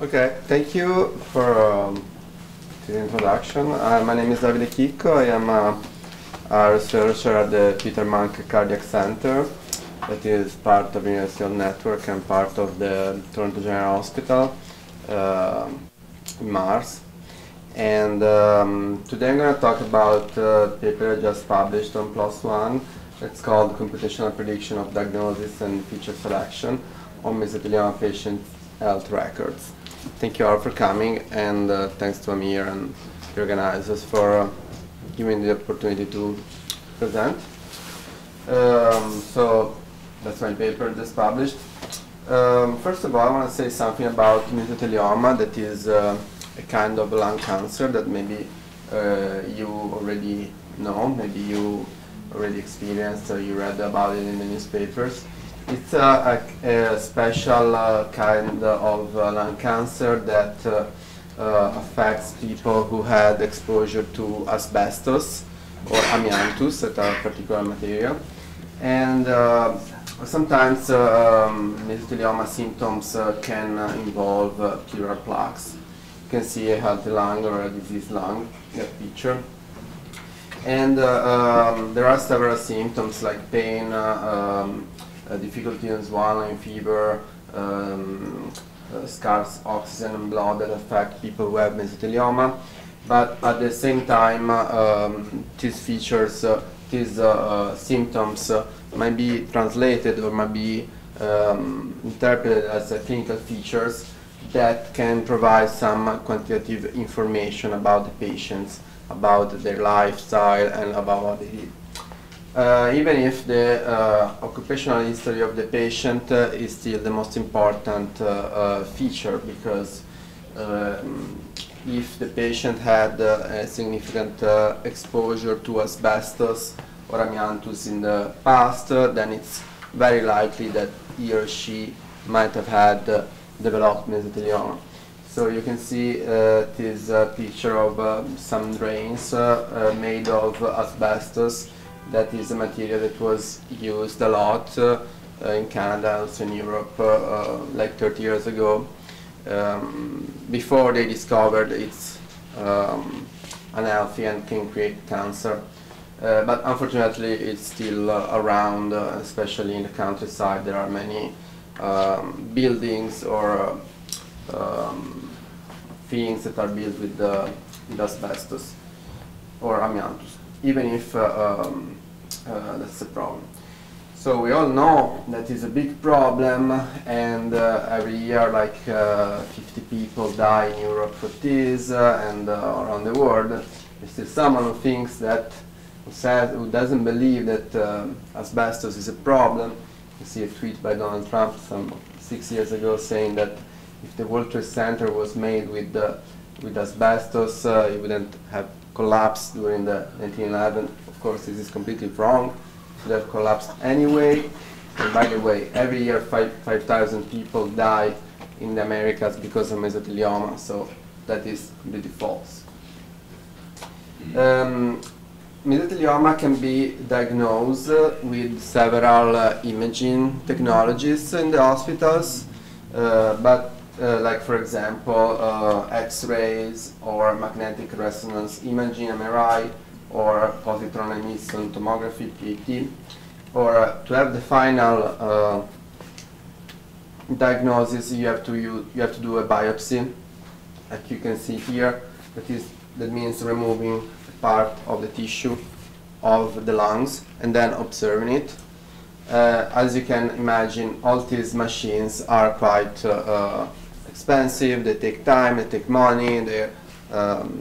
Okay, thank you for the introduction. My name is Davide Chicco. I am a researcher at the Peter Mancke Cardiac Center, that is part of the University Network and part of the Toronto General Hospital in Mars. And today I'm going to talk about a paper I just published on PLOS ONE. It's called Computational Prediction of Diagnosis and Feature Selection on Mesothelioma Patients' Health Records. Thank you all for coming, and thanks to Amir and the organizers for giving me the opportunity to present. So that's my paper just published. First of all, I want to say something about mesothelioma, that is a kind of lung cancer that maybe you already know, maybe you already experienced or you read about it in the newspapers. It's a special kind of lung cancer that affects people who had exposure to asbestos or amianthus, that are a particular material. And sometimes mesothelioma symptoms can involve pleural plaques. You can see a healthy lung or a diseased lung in that picture. And there are several symptoms like pain, difficulty in swallowing, fever, scarce oxygen and blood that affect people who have mesothelioma. But at the same time, these features, these symptoms might be translated or might be interpreted as clinical features that can provide some quantitative information about the patients, about their lifestyle and about what they eat. Even if the occupational history of the patient is still the most important feature, because if the patient had a significant exposure to asbestos or amianthus in the past, then it's very likely that he or she might have had developed mesothelioma. So you can see this picture of some drains made of asbestos. That is a material that was used a lot in Canada, also in Europe, like 30 years ago, before they discovered it's unhealthy and can create cancer. But unfortunately, it's still around, especially in the countryside. There are many buildings or things that are built with asbestos or amianthus, even if that's a problem. So we all know that is a big problem, and every year like 50 people die in Europe for this, and around the world. There's still someone who thinks that, who doesn't believe that asbestos is a problem. You see a tweet by Donald Trump some 6 years ago saying that if the World Trade Center was made with asbestos, it wouldn't have collapsed during the 1911. Of course, this is completely wrong. It would have collapsed anyway. And by the way, every year 5,000 people die in the Americas because of mesothelioma, so that is completely false. Mesothelioma can be diagnosed with several imaging technologies in the hospitals, but like for example X-rays or magnetic resonance imaging, MRI, or positron emission tomography, PET, or to have the final diagnosis, you have to do a biopsy, like you can see here. That means removing part of the tissue of the lungs and then observing it. As you can imagine, all these machines are quite expensive. They take time, they take money, they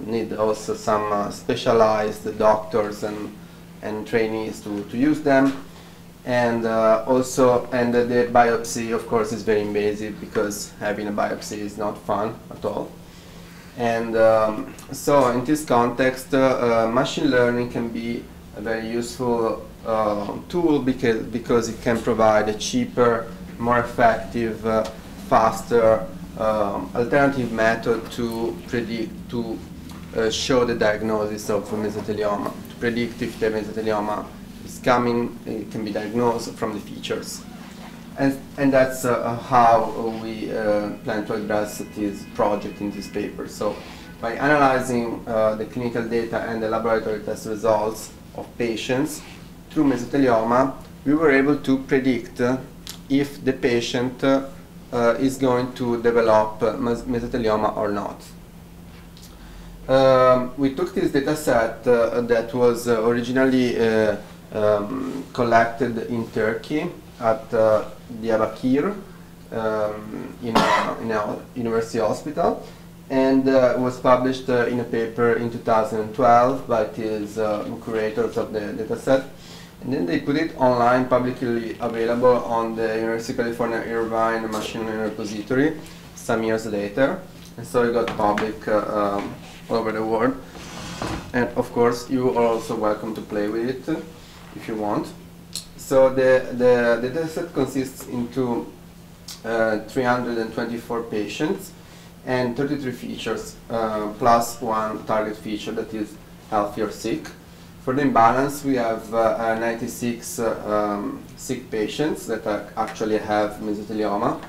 need also some specialized doctors and trainees to use them. And the biopsy, of course, is very invasive, because having a biopsy is not fun at all. And so in this context, machine learning can be a very useful tool, because it can provide a cheaper, more effective, faster alternative method to predict, to show the diagnosis of mesothelioma, to predict if the mesothelioma is coming. It can be diagnosed from the features. And that's how we plan to address this project in this paper. So by analyzing the clinical data and the laboratory test results of patients through mesothelioma, we were able to predict if the patient is going to develop mesothelioma or not. We took this data set that was originally collected in Turkey at Diyarbakir in a university hospital, and was published in a paper in 2012 by these curators of the dataset. And then they put it online, publicly available on the University of California Irvine Machine Learning Repository some years later. And so it got public all over the world. And of course, you are also welcome to play with it if you want. So the dataset consists into 324 patients and 33 features, plus one target feature that is healthy or sick. For the imbalance, we have 96 sick patients that actually have mesothelioma,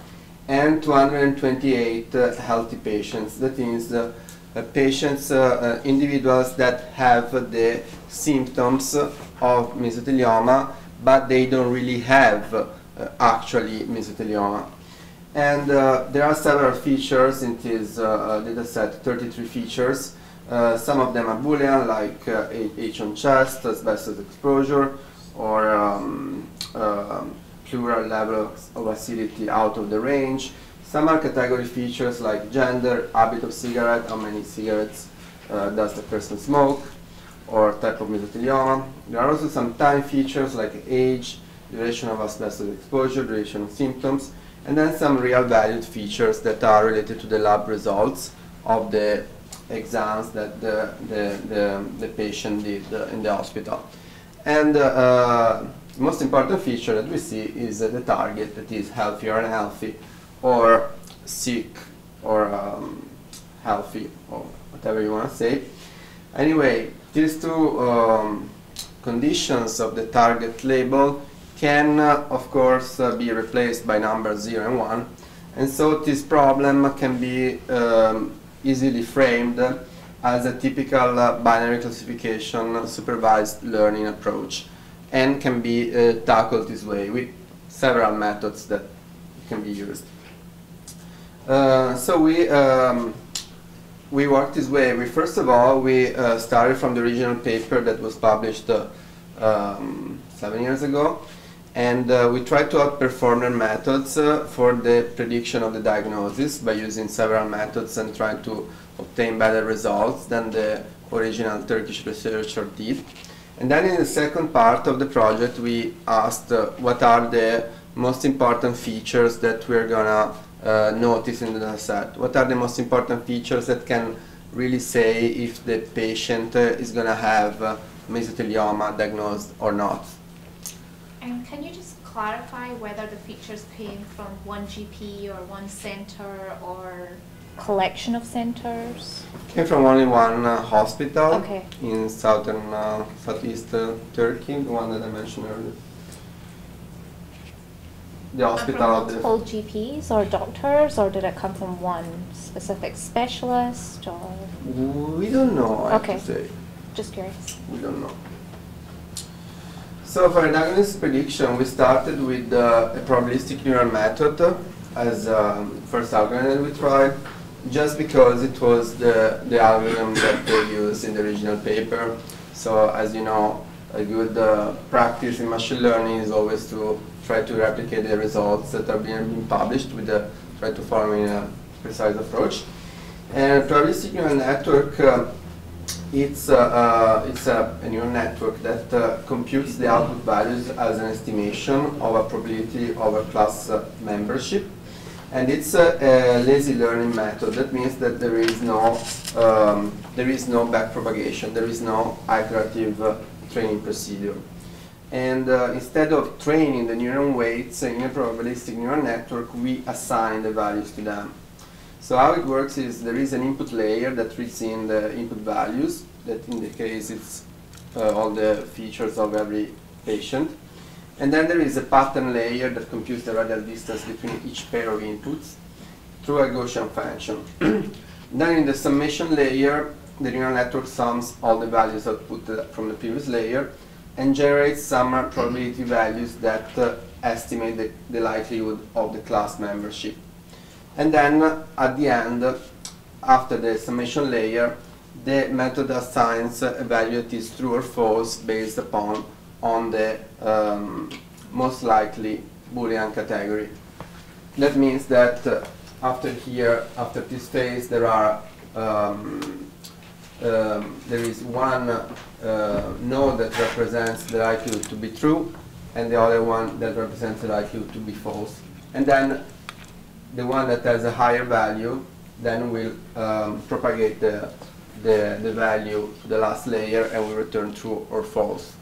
and 228 healthy patients. That means patients, individuals that have the symptoms of mesothelioma, but they don't really have actually mesothelioma. And there are several features in this data set, 33 features. Some of them are Boolean, like H on chest, asbestos exposure, or pleural level of acidity out of the range. Some are category features like gender, habit of cigarette, how many cigarettes does the person smoke, or type of mesothelioma. There are also some time features like age, duration of asbestos exposure, duration of symptoms, and then some real valued features that are related to the lab results of the exams that the patient did in the hospital. And the most important feature that we see is the target, that is healthy or unhealthy, or sick or healthy, or whatever you want to say. Anyway, these two conditions of the target label can, of course, be replaced by numbers 0 and 1. And so this problem can be easily framed as a typical binary classification supervised learning approach, and can be tackled this way with several methods that can be used. So we worked this way. First of all, we started from the original paper that was published 7 years ago, and we tried to outperform their methods for the prediction of the diagnosis by using several methods and trying to obtain better results than the original Turkish researcher did. And then in the second part of the project, we asked what are the most important features that we're gonna notice in the dataset. What are the most important features that can really say if the patient is gonna have mesothelioma diagnosed or not? And can you just clarify whether the features came from one GP or one center or collection of centers? Came from only one hospital Okay. in southeast Turkey, the one that I mentioned earlier. The hospital of the multiple GPs or doctors, or did it come from one specific specialist, or? We don't know, I have Okay. to say. Just curious. We don't know. So for a diagnosis prediction, we started with a probabilistic neural method as first algorithm that we tried, just because it was the algorithm that they used in the original paper. So as you know, a good practice in machine learning is always to try to replicate the results that are being published with try to form in a precise approach. And probabilistic neural network, it's a neural network that computes the output values as an estimation of a probability of a class membership. And it's a lazy learning method. That means that there is no backpropagation, there is no iterative training procedure. And instead of training the neuron weights in a probabilistic neural network, we assign the values to them. So how it works is there is an input layer that reads in the input values, that in the case it's all the features of every patient. And then there is a pattern layer that computes the radial distance between each pair of inputs through a Gaussian function. Then in the summation layer, the neural network sums all the values output from the previous layer and generates some probability values that estimate the likelihood of the class membership. And then at the end, after the summation layer, the method assigns a value that is true or false based upon the most likely Boolean category. That means that after this phase, there is one node that represents the likelihood to be true, and the other one that represents the likelihood to be false. And then the one that has a higher value then will propagate the value to the last layer and will return true or false.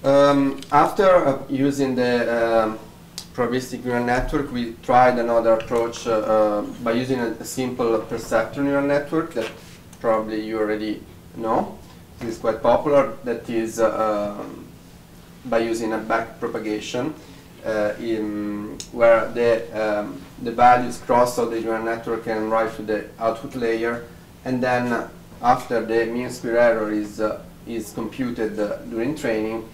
After using the probabilistic neural network, we tried another approach by using a simple perceptor neural network that probably you already know. It is quite popular. That is by using a back propagation where the values cross all the neural network and write to the output layer, and then after the mean square error is computed during training,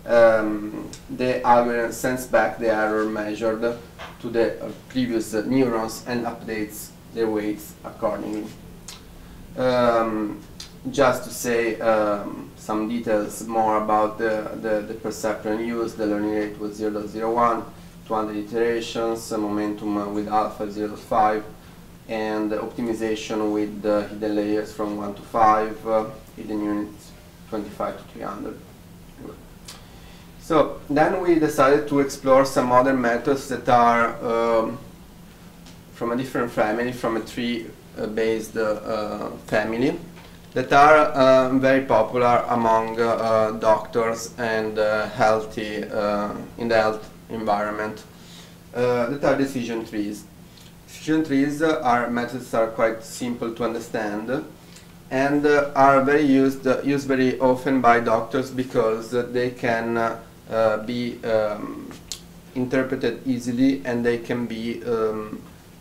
the algorithm sends back the error measured to the previous neurons and updates their weights accordingly. Just to say some details more about the perceptor in use, the learning rate was 0.01, 200 iterations, momentum with alpha 0.5, and optimization with hidden layers from 1 to 5, hidden units 25 to 300. So then we decided to explore some other methods that are from a different family, from a tree-based family, that are very popular among doctors and healthy in the health environment. That are decision trees. Decision trees are methods that are quite simple to understand and are very used very often by doctors because they can be interpreted easily, and they can be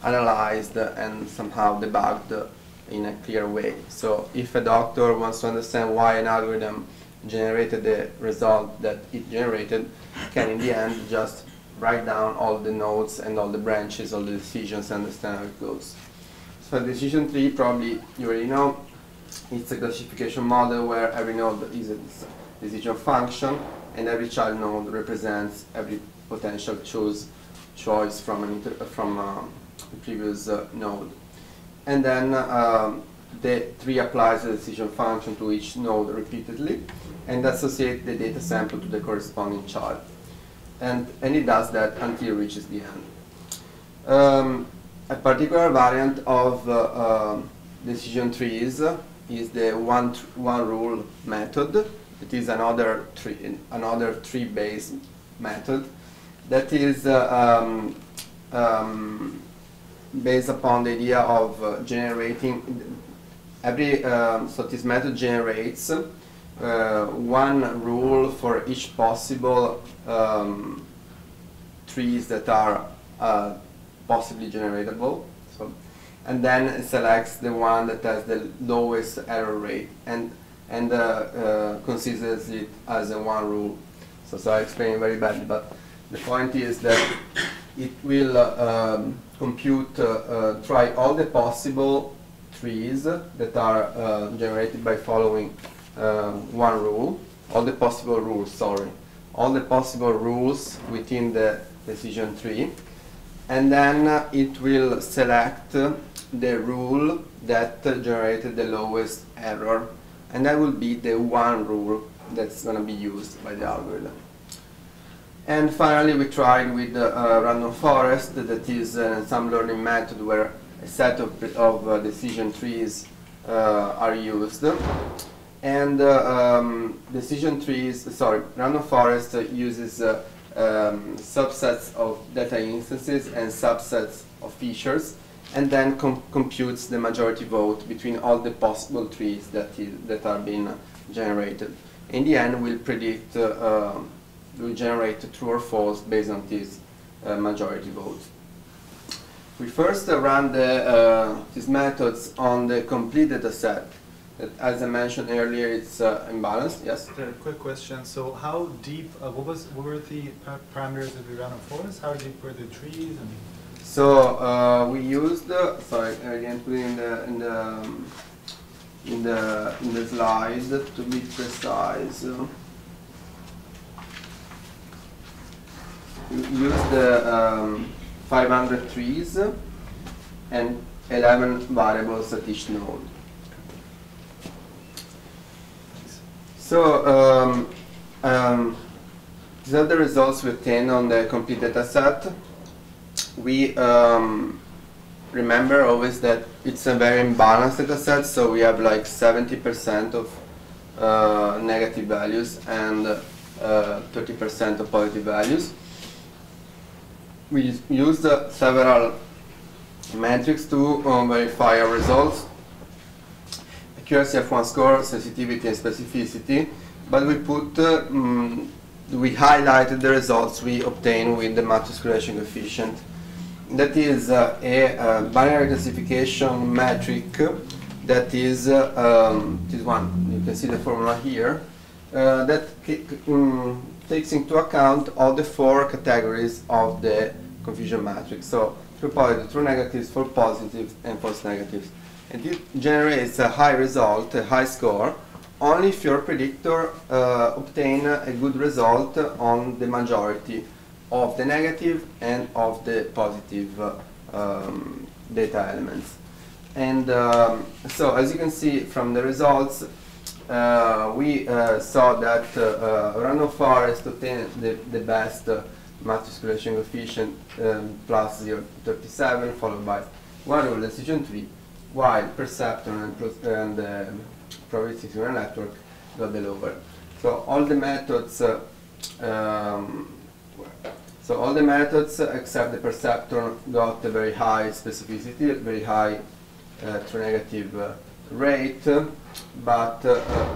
analyzed and somehow debugged in a clear way. So if a doctor wants to understand why an algorithm generated the result that it generated, can in the end just write down all the nodes and all the branches, all the decisions, and understand how it goes. So a decision tree, probably you already know, it's a classification model where every node is a decision function, and every child node represents every potential choice from a previous node. And then the tree applies the decision function to each node repeatedly and associates the data sample to the corresponding child. And it does that until it reaches the end. A particular variant of decision trees is the one rule method. It is another tree-based method that is based upon the idea of generating so this method generates one rule for each possible trees that are possibly generatable, and then it selects the one that has the lowest error rate and considers it as a one rule. So I explained very badly, but the point is that it will try all the possible trees that are generated by following one rule, all the possible rules within the decision tree, and then it will select the rule that generated the lowest error, and that will be the one rule that's going to be used by the algorithm. And finally, we tried with random forest, that is some learning method where a set of decision trees are used. And random forest uses subsets of data instances and subsets of features, and then computes the majority vote between all the possible trees that are being generated. In the end, we'll predict we generate true or false based on this majority vote. We first run these methods on the complete data set. As I mentioned earlier, it's imbalanced. Yes? Quick question. So how deep, what were the parameters that we ran on forest? How deep were the trees? And so we used, sorry, I didn't put it in the slide to be precise. We used the 500 trees and 11 variables at each node. So these are the results we obtained on the complete data set. We remember always that it's a very imbalanced data set, so we have like 70% of negative values and 30% of positive values. We used several metrics to verify our results. Accuracy of 1 score, sensitivity and specificity, but we put, we highlighted the results we obtained with the matrix correlation coefficient. That is a binary classification metric that is this one. You can see the formula here that takes into account all the 4 categories of the confusion matrix. So true positive, true negatives, false positives, and false negatives. And it generates a high result, a high score, only if your predictor obtain a good result on the majority of the negative and of the positive data elements. And so as you can see from the results, we saw that random forest obtained the best matrix correlation coefficient plus 0.37, followed by one rule decision tree, while perceptron and probabilistic neural network got the lower. So all the methods, except the perceptron got a very high specificity, a very high true negative rate, but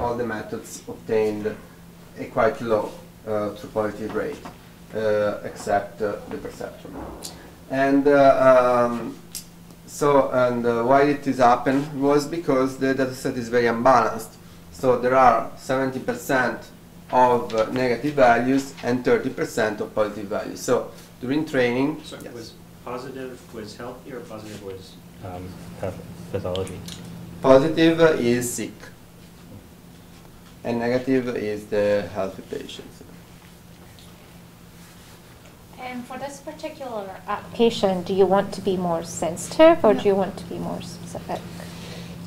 all the methods obtained a quite low true positive rate, except the perceptron. And why did this happen was because the dataset is very unbalanced. So there are 70% of negative values and 30% of positive values. So during training, so yes. Was positive was healthy or positive was pathology? Positive is sick, and negative is the healthy patients. And for this particular application, do you want to be more sensitive or do you want to be more specific?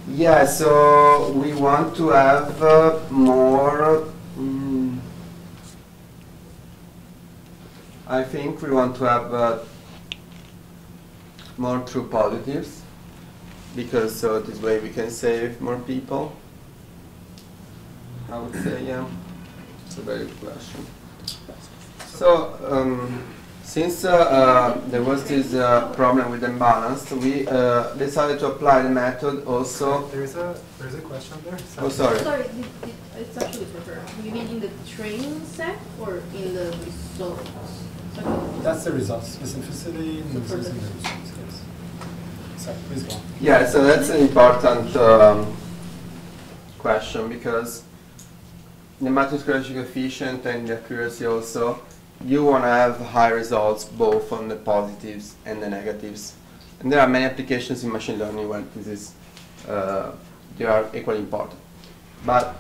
Yeah, so we want to have more, I think we want to have more true positives, because so this way we can save more people. I would say, yeah, it's a very good question. So, since there was this problem with imbalance, we decided to apply the method also. There's a question there. Oh, sorry. Sorry, it's actually for her. You mean in the training set or in the results? That's the results. Specificity and the results. Yes. Sorry, please go on. Yeah, so that's an important question, because the matrix correlation coefficient and the accuracy also, you want to have high results both on the positives and the negatives. And there are many applications in machine learning where this is, they are equally important. But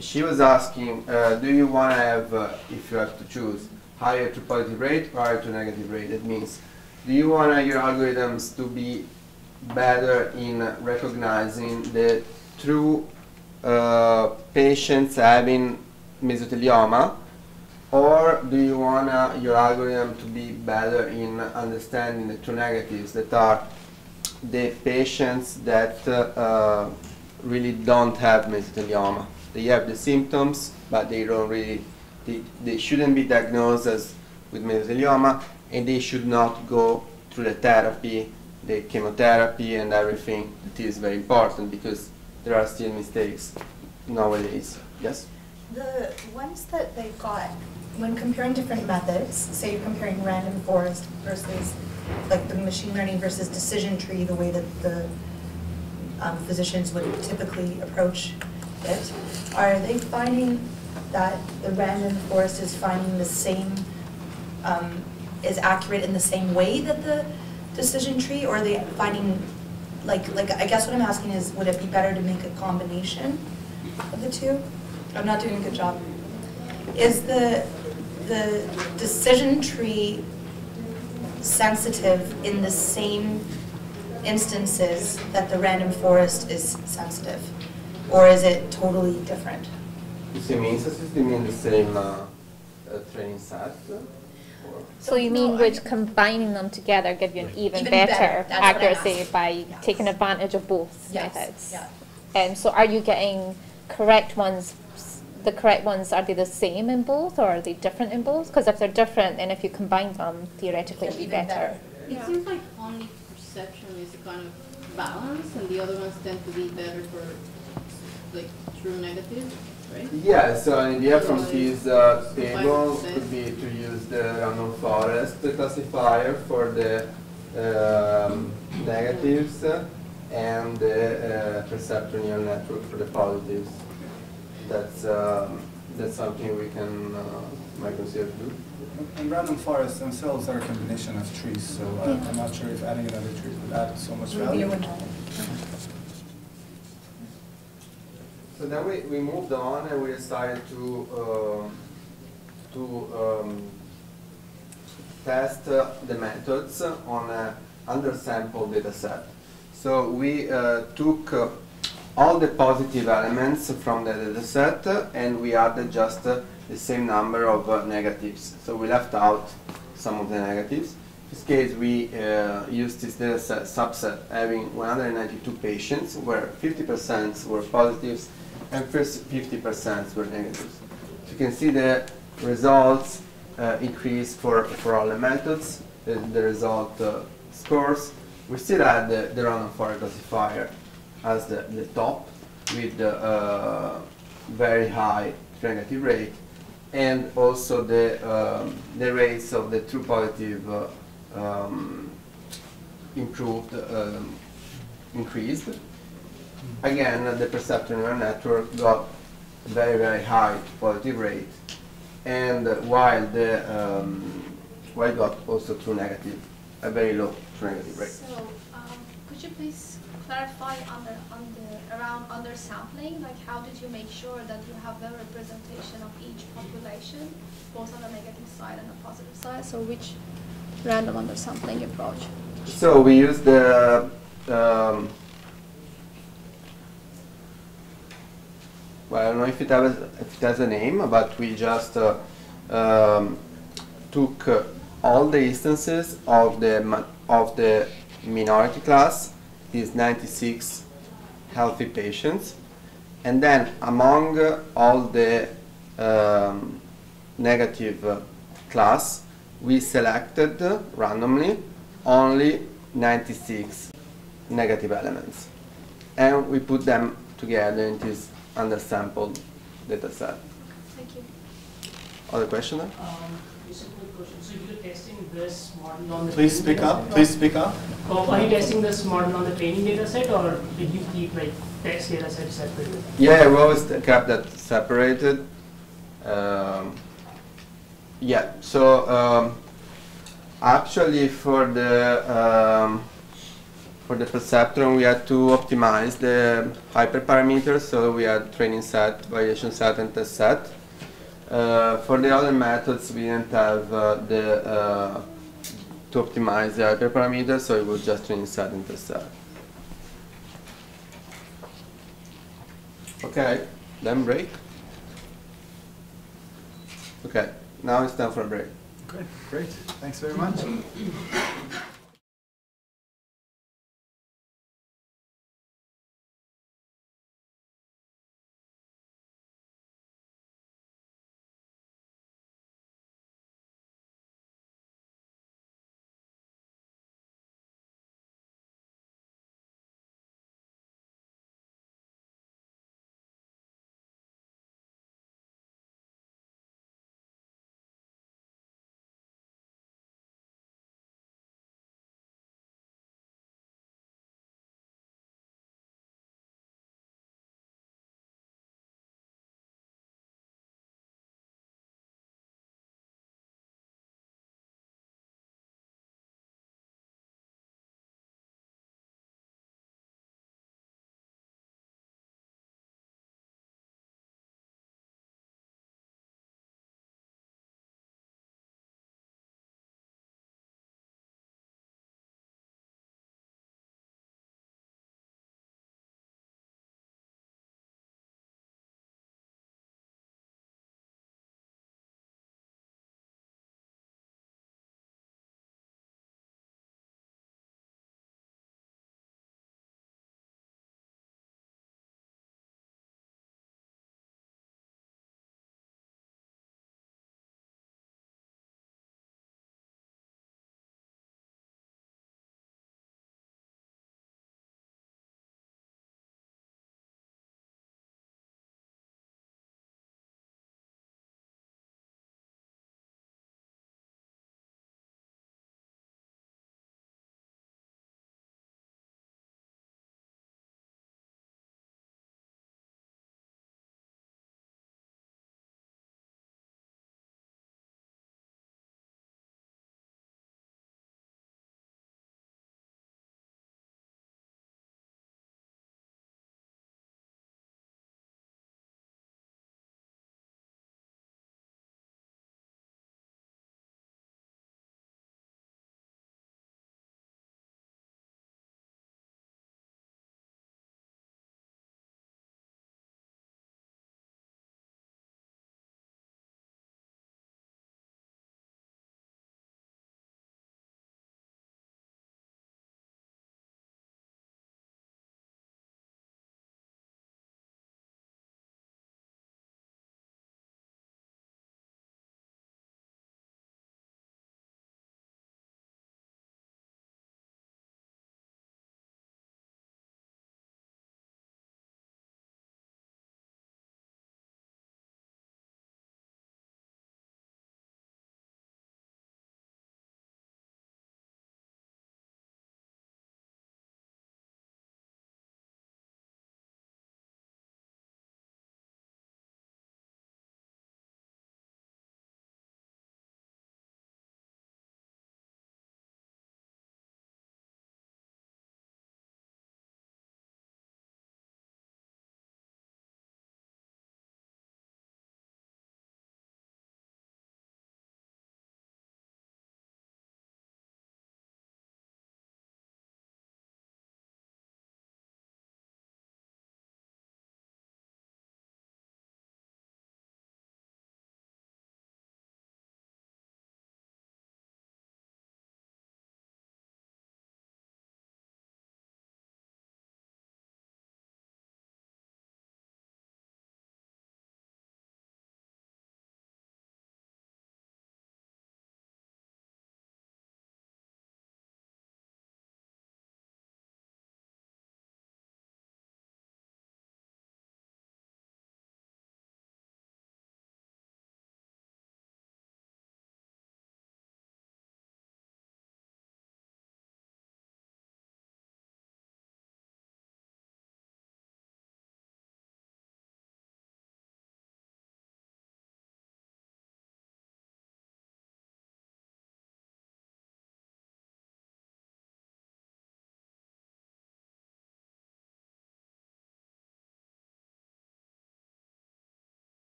she was asking, do you want to have, if you have to choose, higher to positive rate or higher to negative rate? That means, do you want your algorithms to be better in recognizing the true patients having mesothelioma, or do you want your algorithm to be better in understanding the true negatives, that are the patients that really don't have mesothelioma? They have the symptoms, but they don't really, they shouldn't be diagnosed as with mesothelioma, and they should not go through the therapy, the chemotherapy and everything. That is very important, because there are still mistakes nowadays. Yes? The ones that they got, when comparing different methods, say you're comparing random forest versus like the machine learning versus decision tree, the way that the physicians would typically approach it, are they finding that the random forest is finding the same, is accurate in the same way that the decision tree, or are they finding, like I guess what I'm asking is, would it be better to make a combination of the two? I'm not doing a good job. Is the decision tree sensitive in the same instances that the random forest is sensitive? Or is it totally different? The same instances, you mean the same training set? So you mean would combining them together give you an even Even better better, that's what I'm accuracy asking. by Yes. taking advantage of both Yes, methods? yeah. And so are you getting correct ones, the correct ones, are they the same in both or are they different in both? Because if they're different, then if you combine them, theoretically it would be Even better. It seems like only perception is a kind of balance, and the other ones tend to be better for like true negative, right? Yeah, so an idea from this table 5%. could be to use the random forest classifier for the negatives and the perceptron neural network for the positives. That's something we can might consider to do. And random forests themselves are a combination of trees, so I'm not sure if adding another tree would add so much value. So then we moved on and we decided to test the methods on an undersampled data set. So we took all the positive elements from the data set and we added just the same number of negatives. So we left out some of the negatives. In this case, we used this data set subset having 192 patients where 50% were positives and 50% were negatives. So you can see the results increase for all the methods, the result scores. We still had the random forest classifier as the top with the very high negative rate, and also the rates of the true positive improved, increased. Again, the perceptron neural network got a very, very high positive rate, and while it got also true negative, a very low true negative rate. So, could you please clarify around undersampling? Like, how did you make sure that you have the representation of each population, both on the negative side and the positive side? So, which random undersampling approach? So we use the well, I don't know if it has a name, but we just took all the instances of the minority class, these 96 healthy patients, and then among all the negative class, we selected randomly only 96 negative elements, and we put them together in this undersampled data set. Thank you. Other question? Just a quick question. So you're testing this model on the Please speak up. Please speak up. Are you testing this model on the training data set, or did you keep like test data set separate? Yeah, we always kept that separated. Yeah, so actually for the perceptron we had to optimize the hyperparameters, so we had training set, validation set, and test set. For the other methods we didn't have to optimize the hyperparameters, so it was just training set and test set. Okay, then break. Okay, now it's time for a break. Okay, great. Thanks very much.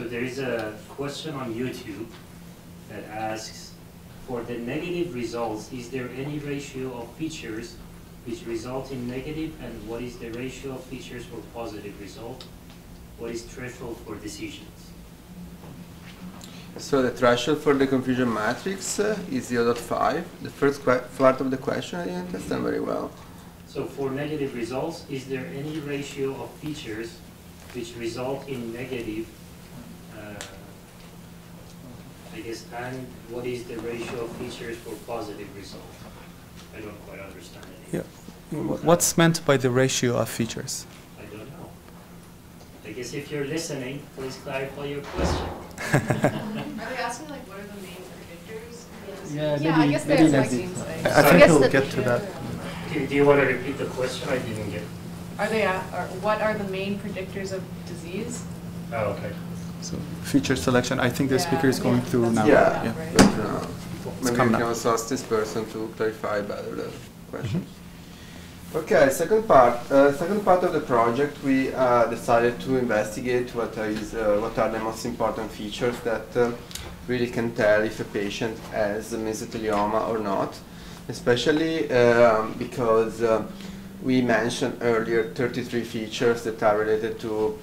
So there is a question on YouTube that asks, for the negative results, is there any ratio of features which result in negative, and what is the ratio of features for positive result? What is threshold for decisions? So the threshold for the confusion matrix is 0.5. The first part of the question I didn't understand very well. So for negative results, is there any ratio of features which result in negative, I guess, and what is the ratio of features for positive results? I don't quite understand it. Yeah. What's meant by the ratio of features? I don't know. I guess if you're listening, please clarify your question. Are they asking like what are the main predictors? Yeah, I guess maybe there's next like I think guess we'll the- get to that. Do you want to repeat the question? I didn't get. are they what are the main predictors of disease? Oh, okay. So feature selection, I think the Yeah, speaker is going yeah, through that's now. Yeah. Yeah. Right. But, maybe coming we can up. also ask this person to clarify better the question. Okay, second part of the project, we decided to investigate what are the most important features that really can tell if a patient has mesothelioma or not, especially because we mentioned earlier 33 features that are related to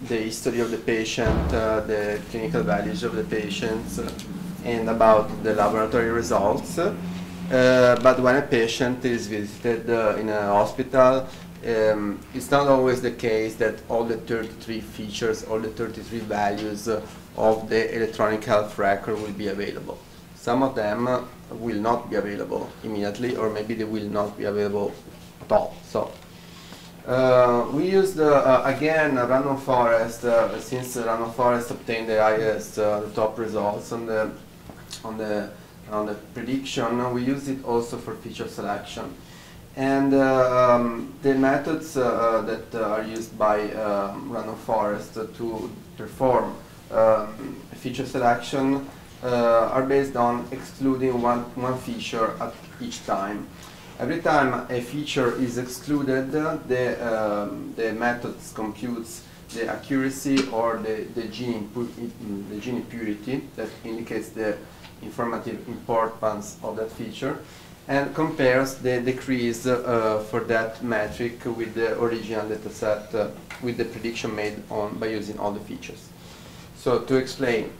the history of the patient, the clinical values of the patients, and about the laboratory results. But when a patient is visited in a hospital, it's not always the case that all the 33 features, all the 33 values of the electronic health record will be available. Some of them will not be available immediately, or maybe they will not be available at all. So we used again a random forest, since random forest obtained the highest, the top results on the prediction. We use it also for feature selection, and the methods that are used by random forest to perform feature selection are based on excluding one feature at each time. Every time a feature is excluded, the methods computes the accuracy or the gene impurity that indicates the informative importance of that feature, and compares the decrease for that metric with the original dataset, with the prediction made by using all the features. So to explain,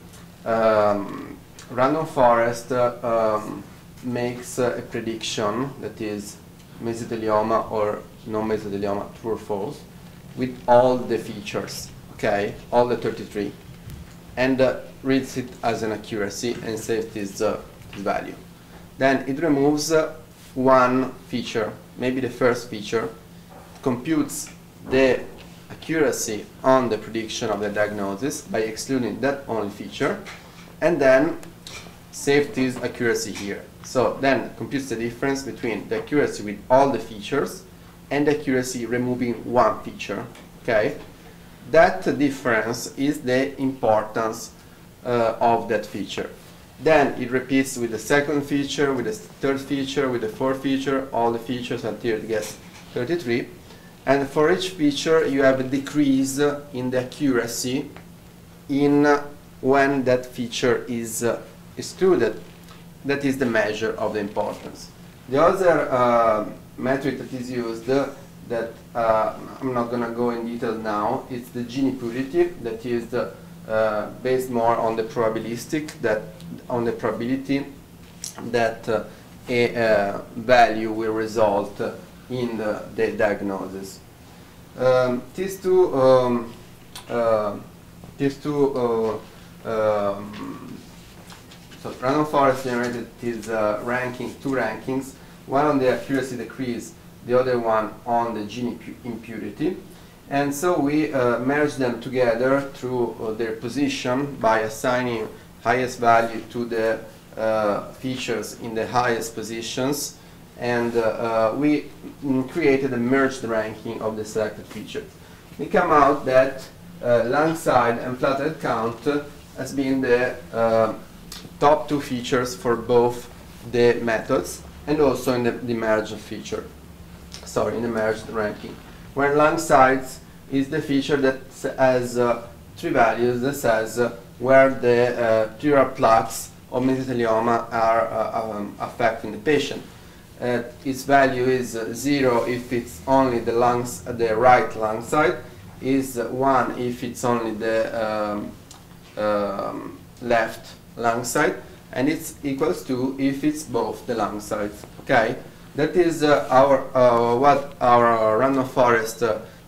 random forest makes a prediction that is mesothelioma or no mesothelioma, true or false, with all the features, okay, all the 33, and reads it as an accuracy and saves this value. Then it removes one feature, maybe the first feature, computes the accuracy on the prediction of the diagnosis by excluding that only feature, and then save this accuracy here. So then computes the difference between the accuracy with all the features and the accuracy removing one feature, okay? That difference is the importance of that feature. Then it repeats with the second feature, with the third feature, with the fourth feature, all the features until it gets 33. And for each feature you have a decrease in the accuracy in when that feature is excluded. That is the measure of the importance. The other metric that is used that I'm not going to go in detail now, it's the gene impurity, that is based more on the probabilistic, on the probability that a value will result in the diagnosis. These two so random forest generated these two rankings, one on the accuracy decrease, the other one on the gene impurity. And so we merge them together through their position by assigning highest value to the features in the highest positions, and we created a merged ranking of the selected features. It came out that lung size and platelet count has been the top two features for both the methods and also in the merged feature. Sorry, in the merged ranking. Where lung size is the feature that has three values that says where the pleural plaques of mesothelioma are affecting the patient. Its value is 0 if it's only the lungs, the right lung side, is 1 if it's only the left lung side, and it's equals to if it's both the lung sides. Okay, that is what our random forest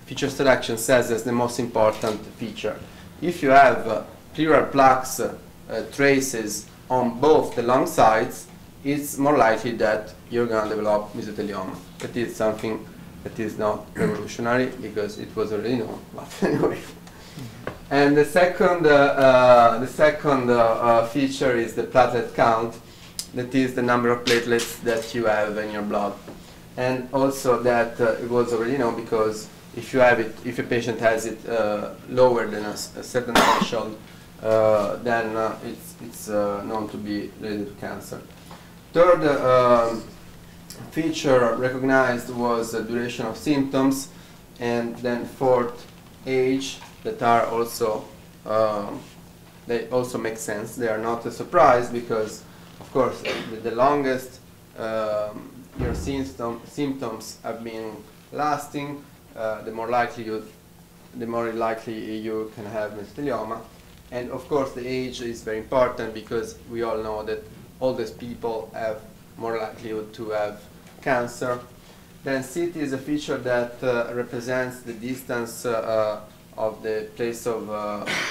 feature selection says as the most important feature. If you have pleural plaques traces on both the lung sides, it's more likely that you're going to develop mesothelioma. That is something that is not revolutionary because it was already known, but anyway. And the second feature is the platelet count. That is the number of platelets that you have in your blood. And also that it was already known because if you have it, if a patient has it lower than a certain threshold, then it's known to be related to cancer. Third feature recognized was the duration of symptoms, and then fourth, age, that are also, they also make sense. They are not a surprise because, of course, the longest your symptoms have been lasting, the more likely you can have mesothelioma. And of course, the age is very important because we all know that oldest people have more likelihood to have cancer. Then city is a feature that represents the distance of the place of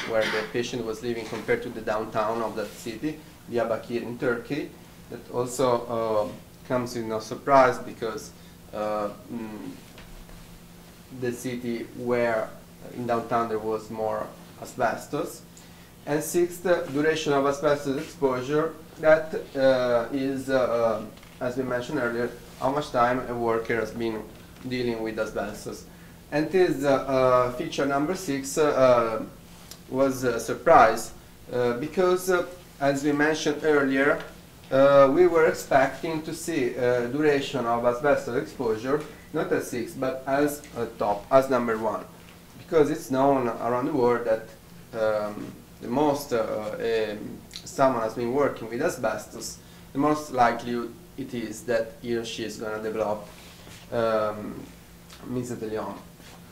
where the patient was living compared to the downtown of that city, Diyarbakir in Turkey. That also comes with no surprise because the city where in downtown there was more asbestos. And sixth, duration of asbestos exposure. That is, as we mentioned earlier, how much time a worker has been dealing with asbestos. And this feature number 6 was a surprise because, as we mentioned earlier, we were expecting to see duration of asbestos exposure not as 6 but as top, as number 1, because it's known around the world that the most someone has been working with asbestos, the most likely it is that he or she is going to develop mesothelioma.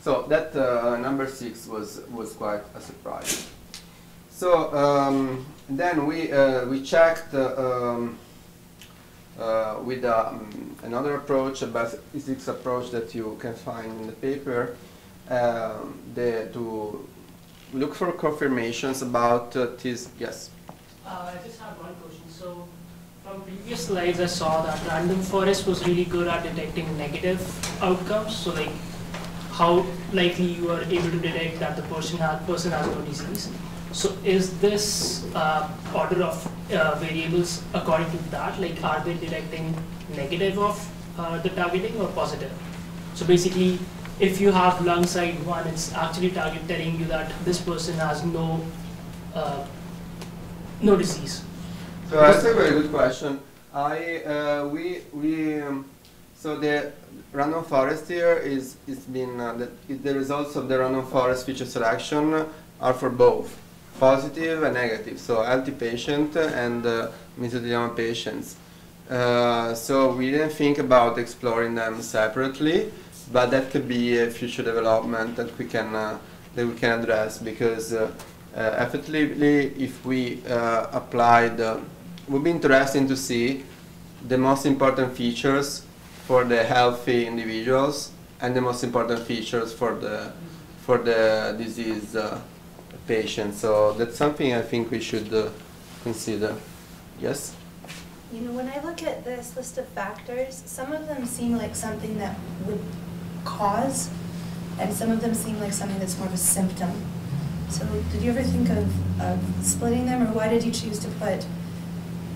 So that number 6 was quite a surprise. So then we checked with another approach, a basic approach that you can find in the paper, to look for confirmations about this. Yes? I just have one question. So from previous slides, I saw that random forest was really good at detecting negative outcomes. So like how likely you are able to detect that the person has no disease. So is this order of variables according to that? Like, are they detecting negative of the targeting or positive? So basically, if you have lung side 1, it's actually telling you that this person has no disease. So that's a very good question. So the random forest here is the results of the random forest feature selection are for both positive and negative, so healthy patient and mesothelioma patients. So we didn't think about exploring them separately, but that could be a future development that we can address, because effectively, if we applied, it would be interesting to see the most important features for the healthy individuals and the most important features for the disease patients. So that's something I think we should consider. Yes? You know, when I look at this list of factors, some of them seem like something that would cause, and some of them seem like something that's more of a symptom. So did you ever think of splitting them, or why did you choose to put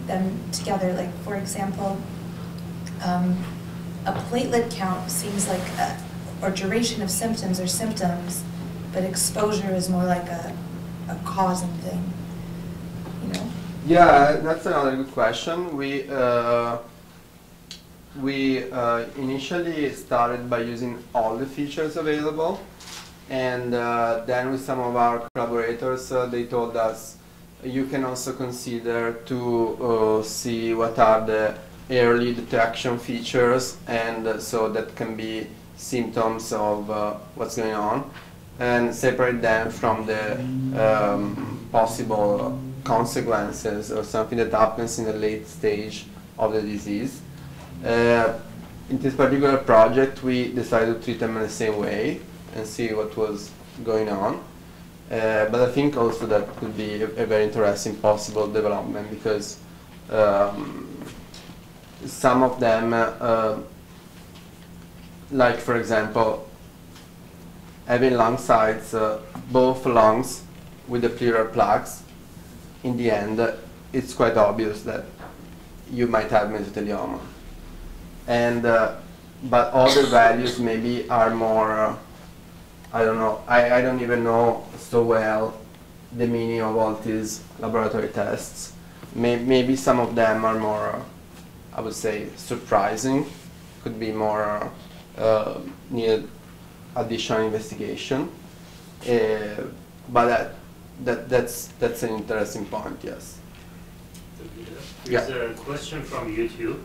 them together? Like, for example, a platelet count seems like, or duration of symptoms are symptoms, but exposure is more like a causing thing, you know? Yeah, that's another good question. We initially started by using all the features available, And then with some of our collaborators, they told us you can also consider to see what are the early detection features, and so that can be symptoms of what's going on, and separate them from the possible consequences or something that happens in the late stage of the disease. In this particular project, we decided to treat them in the same way and see what was going on. But I think also that could be a very interesting possible development, because some of them, like for example, having lung sites, both lungs with the pleural plaques, in the end, it's quite obvious that you might have mesothelioma. And but other values maybe are more, I don't know, I don't even know so well the meaning of all these laboratory tests. Maybe some of them are more, I would say, surprising, could be more need additional investigation. But that's an interesting point, yes. There's a question from YouTube.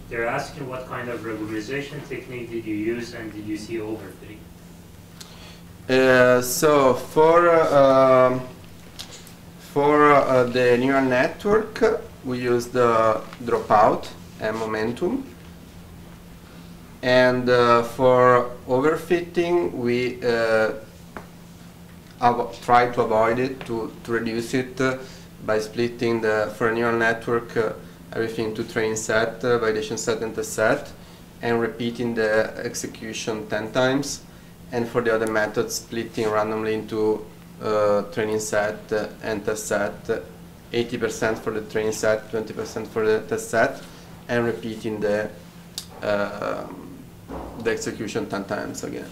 They're asking what kind of regularization technique did you use, and did you see overfitting? So for the neural network, we use the dropout and momentum. And for overfitting, we try to avoid it, to reduce it by splitting for a neural network everything to training set, validation set, and test set, and repeating the execution 10 times. And for the other methods, splitting randomly into training set and test set, 80% for the training set, 20% for the test set, and repeating the execution 10 times again.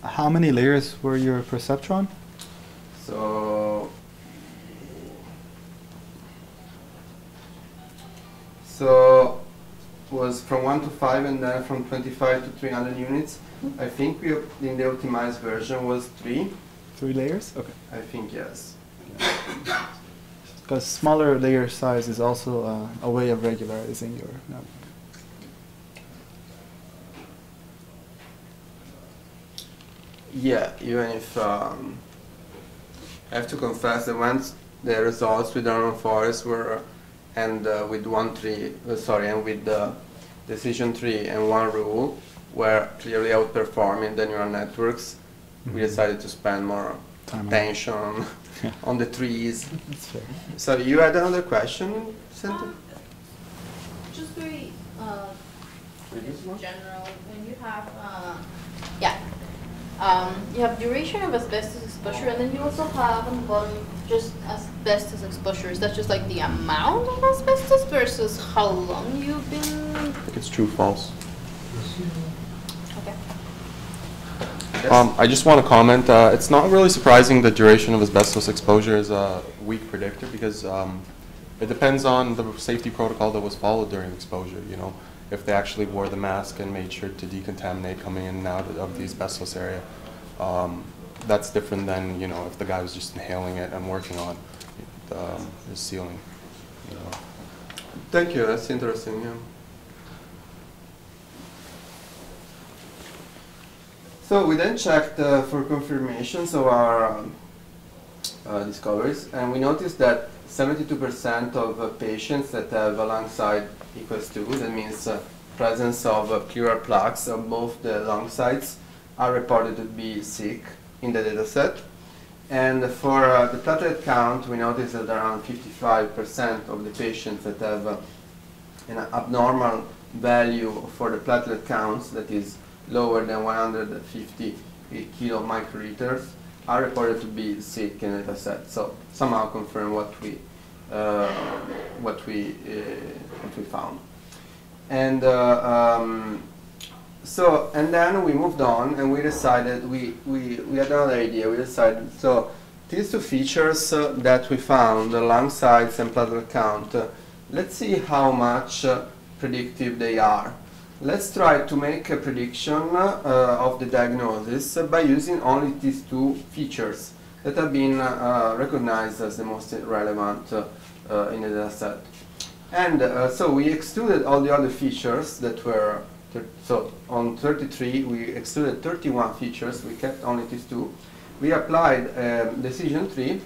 How many layers were your perceptron? So was from 1 to 5, and then from 25 to 300 units. I think in the optimized version was 3. 3 layers? Okay. I think yes. Because smaller layer size is also a way of regularizing your network. Yeah, even if I have to confess that once the results with random forest were, and with and with the decision tree and one rule were clearly outperforming the neural networks, we decided to spend more attention on the trees. That's fair. So you had another question, Santa? Just very general, when you have, you have duration of asbestos exposure, and then you also have on the bottom just asbestos exposure. Is that just like the amount of asbestos versus how long you've been? I think it's true, false. Okay. Yes. I just want to comment, it's not really surprising the duration of asbestos exposure is a weak predictor, because it depends on the safety protocol that was followed during exposure. You know, if they actually wore the mask and made sure to decontaminate coming in and out of the asbestos area. That's different than, you know, if the guy was just inhaling it and working on his ceiling. You know. Thank you, that's interesting. Yeah. So we then checked for confirmations of our discoveries, and we noticed that 72% of patients that have a lung side equals 2, that means presence of pleural plaques on both the lung sides, are reported to be sick in the dataset. And for the platelet count, we noticed that around 55% of the patients that have an abnormal value for the platelet counts, that is lower than 150 kilomicroliters, are reported to be sick in the dataset. So somehow confirm what we found. And and then we moved on, and we decided we had another idea. We decided, so these two features that we found, the lung size and platelet count, let's see how much predictive they are. let's try to make a prediction of the diagnosis by using only these two features that have been recognized as the most relevant in the data set. And so we excluded all the other features that were, so on 33 we excluded 31 features, we kept only these two. We applied decision tree,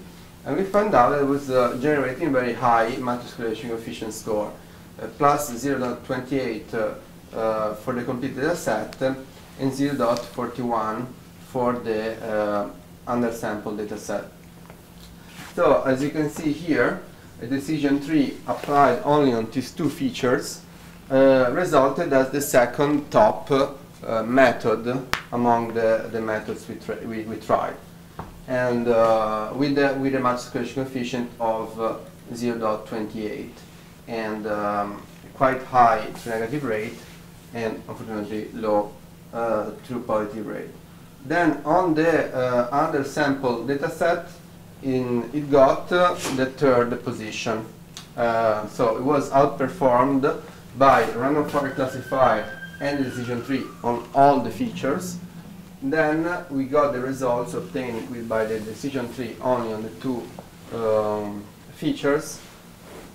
and we found out that it was generating very high multi-correlation coefficient score, plus 0.28 for the complete data set and 0.41 for the undersampled data set. So as you can see here, a decision tree applied only on these two features resulted as the second top method among the methods we tried, and with a multi-correlation coefficient of 0.28 and quite high true negative rate and unfortunately low true positive rate. Then on the undersampled data set, it got the third position. So it was outperformed by random forest classified and the decision tree on all the features. Then we got the results obtained by the decision tree only on the two features,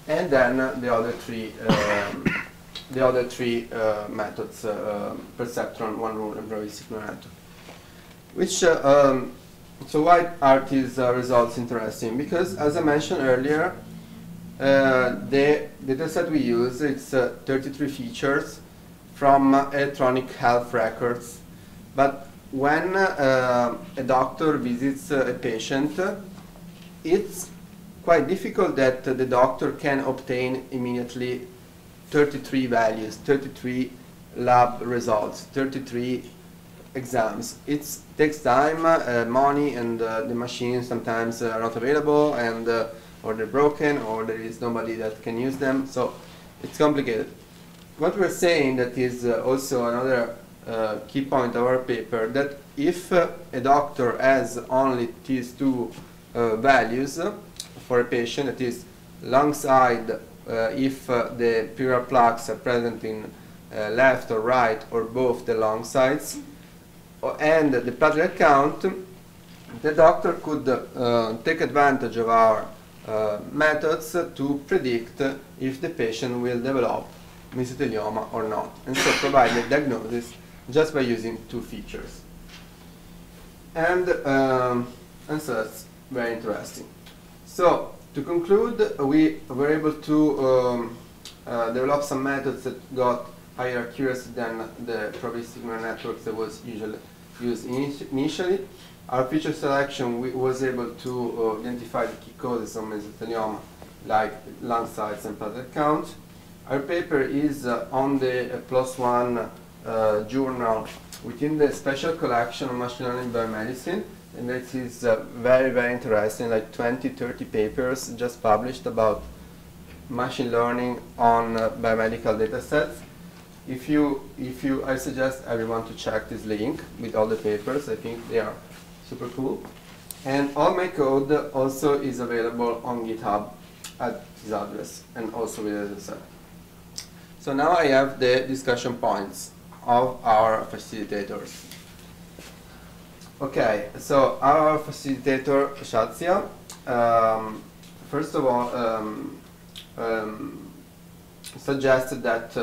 and then the other three methods, perceptron, one rule, and probabilistic network. Which so why are these results interesting? Because as I mentioned earlier, the dataset we use, it's 33 features from electronic health records. But when a doctor visits a patient, it's quite difficult that the doctor can obtain immediately 33 values, 33 lab results, 33 exams. It takes time, money, and the machines sometimes are not available, and or they're broken, or there is nobody that can use them, so it's complicated. What we're saying that is also another key point of our paper, that if a doctor has only these two values for a patient, that is lung side if the pleural plaques are present in left or right or both the lung sides, and the platelet count, the doctor could take advantage of our methods to predict if the patient will develop mesothelioma or not, and so provide the diagnosis just by using two features. And so that's very interesting. So to conclude, we were able to develop some methods that got higher accuracy than the probabilistic neural networks that was usually used initially. Our feature selection was able to identify the key causes of mesothelioma, like lung size and platelet count. Our paper is on the +1 journal within the special collection of machine learning biomedicine, and this is very, very interesting, like 20-30 papers just published about machine learning on biomedical data sets. I suggest everyone to check this link with all the papers. I think they are super cool. And all my code also is available on GitHub at this address, and also with the data set. So now I have the discussion points of our facilitators. Okay, so our facilitator, Shazia, first of all, suggested that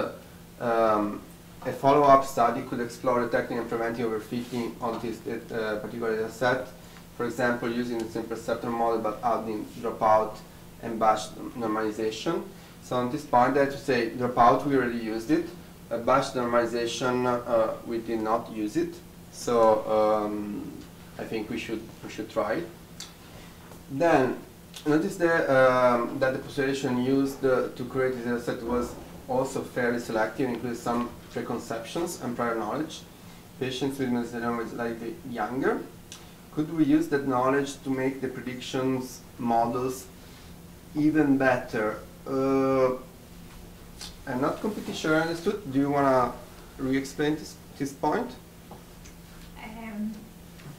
a follow-up study could explore detecting and preventing overfitting on this particular data set. For example, using the same perceptron model but adding dropout and batch normalization. So on this point, I have to say dropout, we already used it. Batch normalization, we did not use it. So I think we should try it. Then notice that the population used to create this data set was also fairly selective, includes some preconceptions and prior knowledge. Patients with mesothelioma is slightly younger. Could we use that knowledge to make the predictions models even better? I'm not completely sure I understood. Do you want to re-explain this point?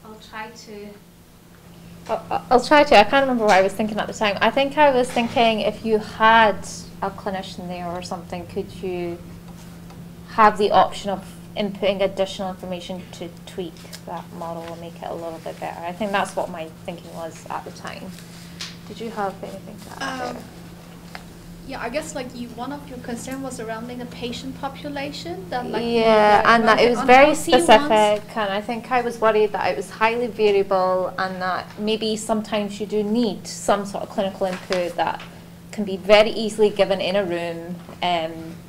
I'll try to. I'll try to. I can't remember what I was thinking at the time. I think I was thinking if you had a clinician there or something, could you have the option of inputting additional information to tweak that model and make it a little bit better. I think that's what my thinking was at the time. Did you have anything to add there? Yeah, I guess like one of your concern was surrounding the patient population that like and that it was very unhealthy specific, ones. and I think I was worried that it was highly variable, and that maybe sometimes you do need some sort of clinical input that can be very easily given in a room,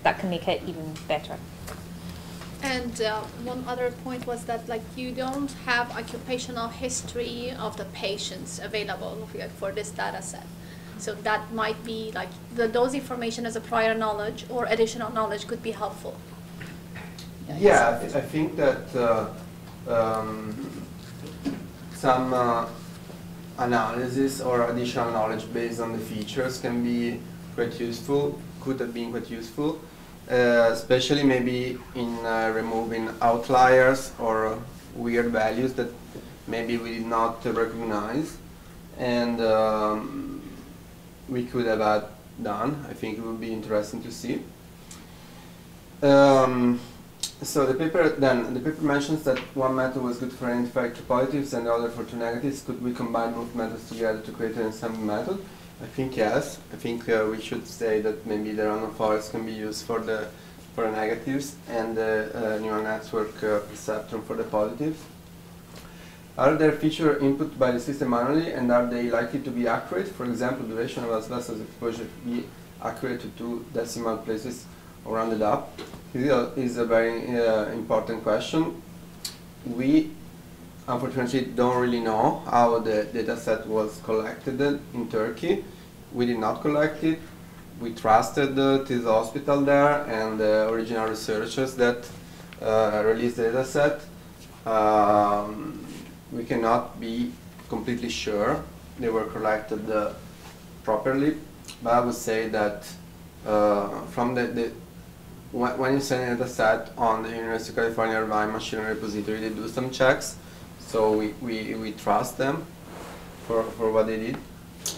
that can make it even better. And one other point was that like you don't have occupational history of the patients available for this data set. So that might be like those information as a prior knowledge or additional knowledge could be helpful. Yeah, I think that some analysis or additional knowledge based on the features can be quite useful, could have been quite useful, especially maybe in removing outliers or weird values that maybe we did not recognize, and we could have had done. I think it would be interesting to see. So the paper mentions that one method was good for identifying two positives and the other for two negatives. Could we combine both methods together to create an ensemble method? I think yes. I think we should say that maybe the random forest can be used for the negatives and the neural network perceptron for the positives. Are there features input by the system manually, and are they likely to be accurate? For example, duration of asbestos exposure to be accurate to 2 decimal places or rounded up? This is a very important question. We unfortunately don't really know how the dataset was collected in Turkey. We did not collect it. We trusted this hospital there and the original researchers that released the dataset. We cannot be completely sure they were collected properly, but I would say that from when you send a dataset on the University of California Irvine Machine Learning Repository, they do some checks, so we trust them for what they did.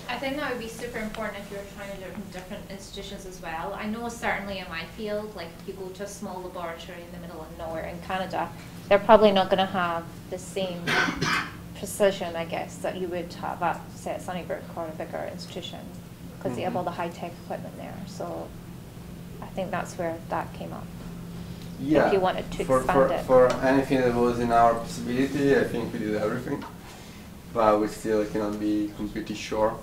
I think that would be super important if you're trying to do it in different institutions as well. I know certainly in my field, like if you go to a small laboratory in the middle of nowhere in Canada, they're probably not going to have the same precision, I guess, that you would have at, say, at Sunnybrook or a bigger institution, because they have all the high-tech equipment there. So I think that's where that came up. Yeah, if you wanted to expand it. For anything that was in our possibility, I think we did everything, but we still cannot be completely sure.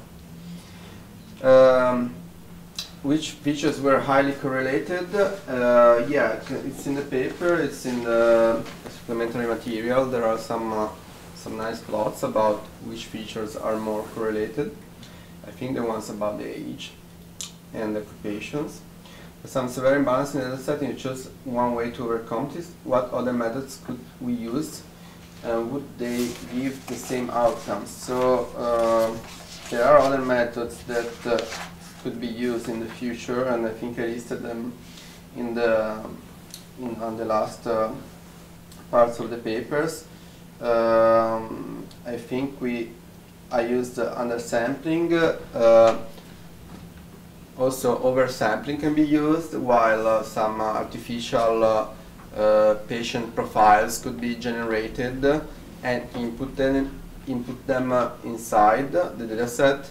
Which features were highly correlated? Yeah, it's in the paper, it's in the supplementary material. There are some nice plots about which features are more correlated. I think the ones about the age and the occupations. Some severe imbalance in the dataset, and you chose one way to overcome this. What other methods could we use? Would they give the same outcomes? So there are other methods that could be used in the future, and I think I listed them on the last parts of the papers. I think I used undersampling. Also, oversampling can be used, while some artificial patient profiles could be generated and input them inside the dataset.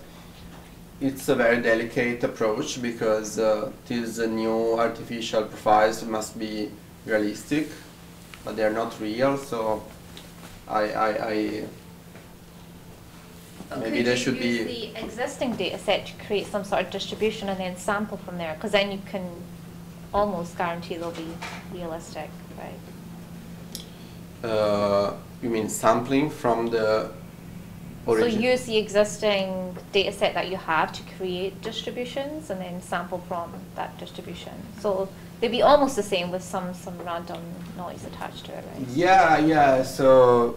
It's a very delicate approach because these new artificial profiles must be realistic, but they are not real. So maybe there should be. Could you use the existing data set to create some sort of distribution and then sample from there? Because then you can almost guarantee they'll be realistic, right? You mean sampling from the origin? So use the existing data set that you have to create distributions and then sample from that distribution. So they'd be almost the same with some random noise attached to it, right? Yeah, so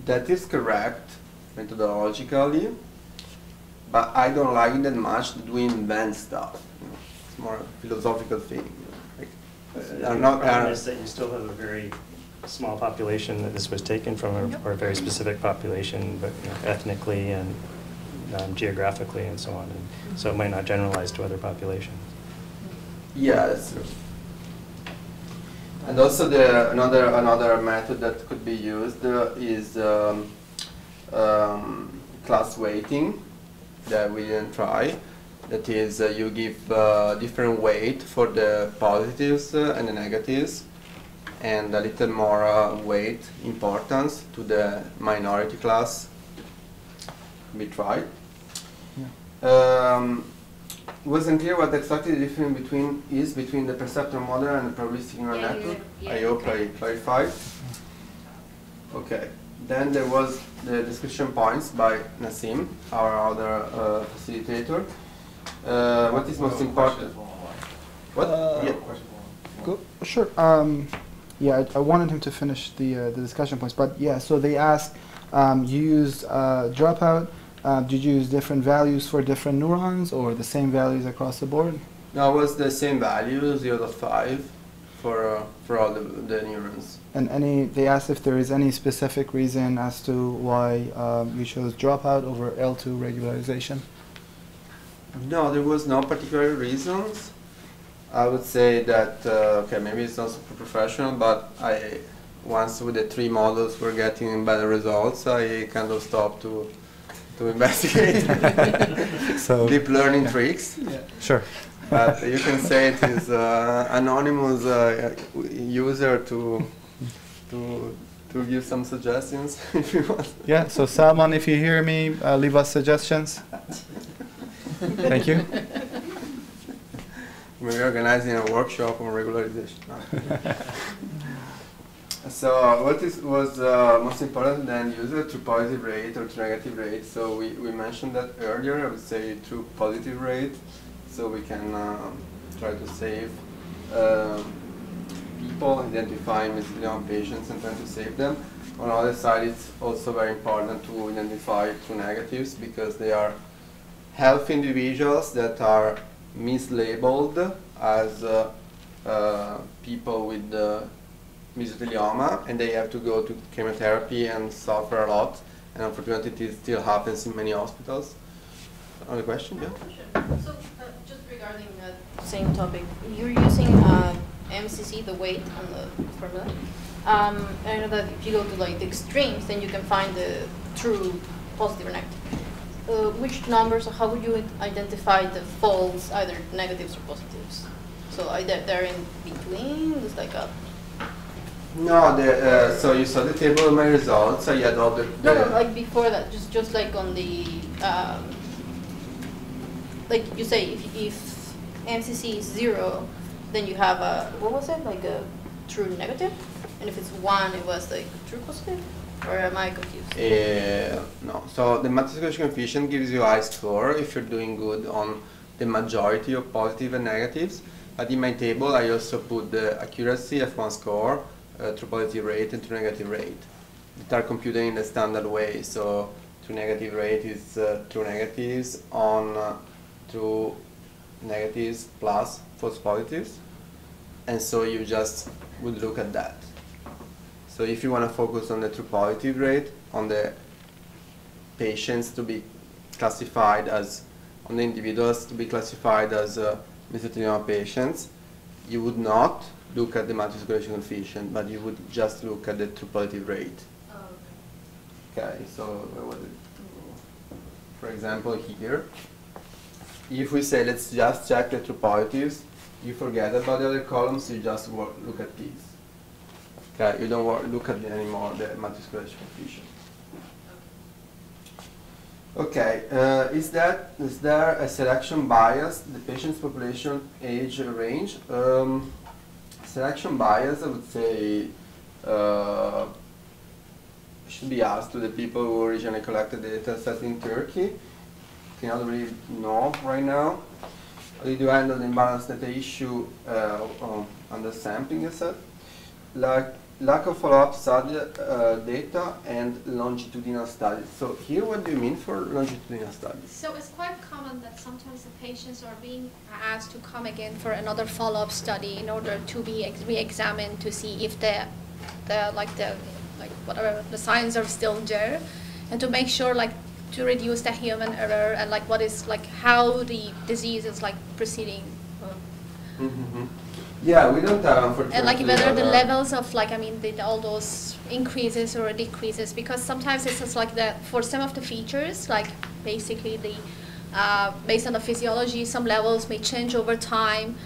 that is correct methodologically, but I don't like it that much that we invent stuff. It's more a philosophical thing. The problem is that you still have a very small population that this was taken from, or a very specific population, but ethnically and geographically and so on. And so it might not generalize to other populations. Yeah, that's true. And also another method that could be used is class weighting that we didn't try. That is, you give different weight for the positives and the negatives, and a little more weight, importance to the minority class. We tried. Yeah. Wasn't clear what exactly the difference between the perceptor model and the probabilistic neural network. I hope I clarified. Okay. Then there was the discussion points by Nassim, our other facilitator. What is most important? What? Yeah. Go, sure. Yeah, I wanted him to finish the discussion points, but yeah. So they asked, you used dropout. Did you use different values for different neurons, or the same values across the board? No, it was the same value, 0.5, for all the neurons. And they asked if there is any specific reason as to why you chose dropout over L2 regularization. No, there was no particular reasons. I would say that, okay, maybe it's not super professional, but once with the 3 models we're getting better results, I kind of stopped to investigate so deep learning tricks. Yeah. Sure. But you can say it is anonymous user to give some suggestions if you want. Yeah, so Salman, if you hear me, leave us suggestions. Thank you. We're organizing a workshop on regularization. So what was most important than user true positive rate or true negative rate? So we mentioned that earlier. I would say true positive rate, so we can try to save people, identifying mesothelioma patients and trying to save them. On the other side, it's also very important to identify true negatives because they are healthy individuals that are mislabeled as people with mesothelioma, and they have to go to chemotherapy and suffer a lot. And unfortunately, it still happens in many hospitals. Another question? Yeah. So, just regarding that same topic, you're using MCC, the weight on the formula. I know that if you go to like the extremes, then you can find the true positive or negative. Which numbers, or how would you identify the false, either negatives or positives? So they're in between, just like a... No, so you saw the table of my results, so you had all the... No, like before that, just like on the... like you say, if MCC is 0, then you have a, what was it, like a true negative? And if it's 1, it was like true positive? Or am I confused? No, so the mathematical coefficient gives you a high score if you're doing good on the majority of positive and negatives. But in my table, I also put the accuracy, F1 score, true positive rate, and true negative rate. That are computed in the standard way. So true negative rate is true negatives on true negatives plus false positives. And so you just would look at that. So if you want to focus on the true positive rate, on the patients to be classified as, on the individuals to be classified as mesothelioma patients, you would not look at the matrix correlation coefficient, but you would just look at the true positive rate. Oh, okay, so where was it? For example, here, if we say let's just check the true positives, you forget about the other columns, you just look at these. Okay, you don't look at anymore the matrix correlation coefficient. Okay, is there a selection bias, the patient's population age range? Selection bias, I would say, should be asked to the people who originally collected the data set in Turkey. Cannot really know right now. How did you handle the imbalance data issue under sampling, you said? Lack of follow-up study data and longitudinal studies. So here, what do you mean for longitudinal studies? So it's quite common that sometimes the patients are being asked to come again for another follow-up study in order to be re-examined to see if the whatever the signs are still there, and to make sure to reduce the human error and what is how the disease is proceeding. Yeah, we don't have, unfortunately. And like whether the levels of like, I mean, all those increases or decreases, because sometimes it's just like that for some of the features, like basically the, based on the physiology, some levels may change over time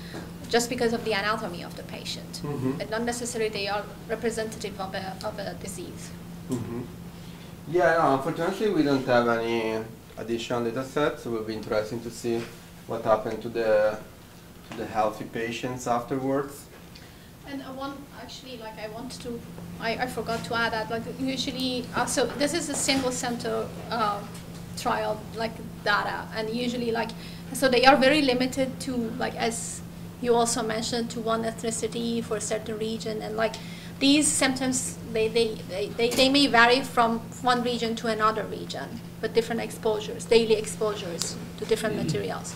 just because of the anatomy of the patient. And not necessarily they are representative of a disease. Yeah, no, unfortunately we don't have any additional data sets, so it will be interesting to see what happened to the healthy patients afterwards. And actually, like I forgot to add that, like usually, so this is a single center trial, like data, and usually like, so they are very limited to, like as you also mentioned, to one ethnicity for a certain region, and like these symptoms, they may vary from one region to another region, with different exposures, daily exposures to different materials.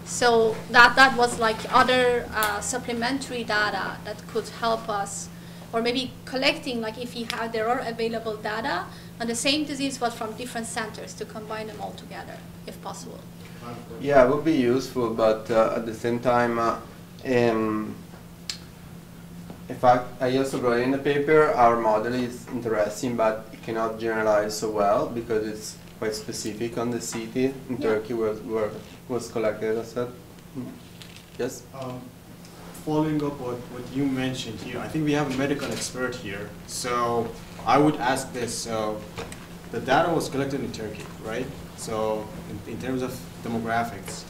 So that was like other supplementary data that could help us, or maybe collecting, like if there are available data on the same disease but from different centers, to combine them all together, if possible. Yeah, it would be useful, but at the same time, in fact, I also wrote in the paper, our model is interesting, but it cannot generalize so well because it's quite specific on the city in Turkey where was collected, as I said. Yes? Following up what you mentioned here, I think we have a medical expert here. So I would ask this. The data was collected in Turkey, right? So in terms of demographics,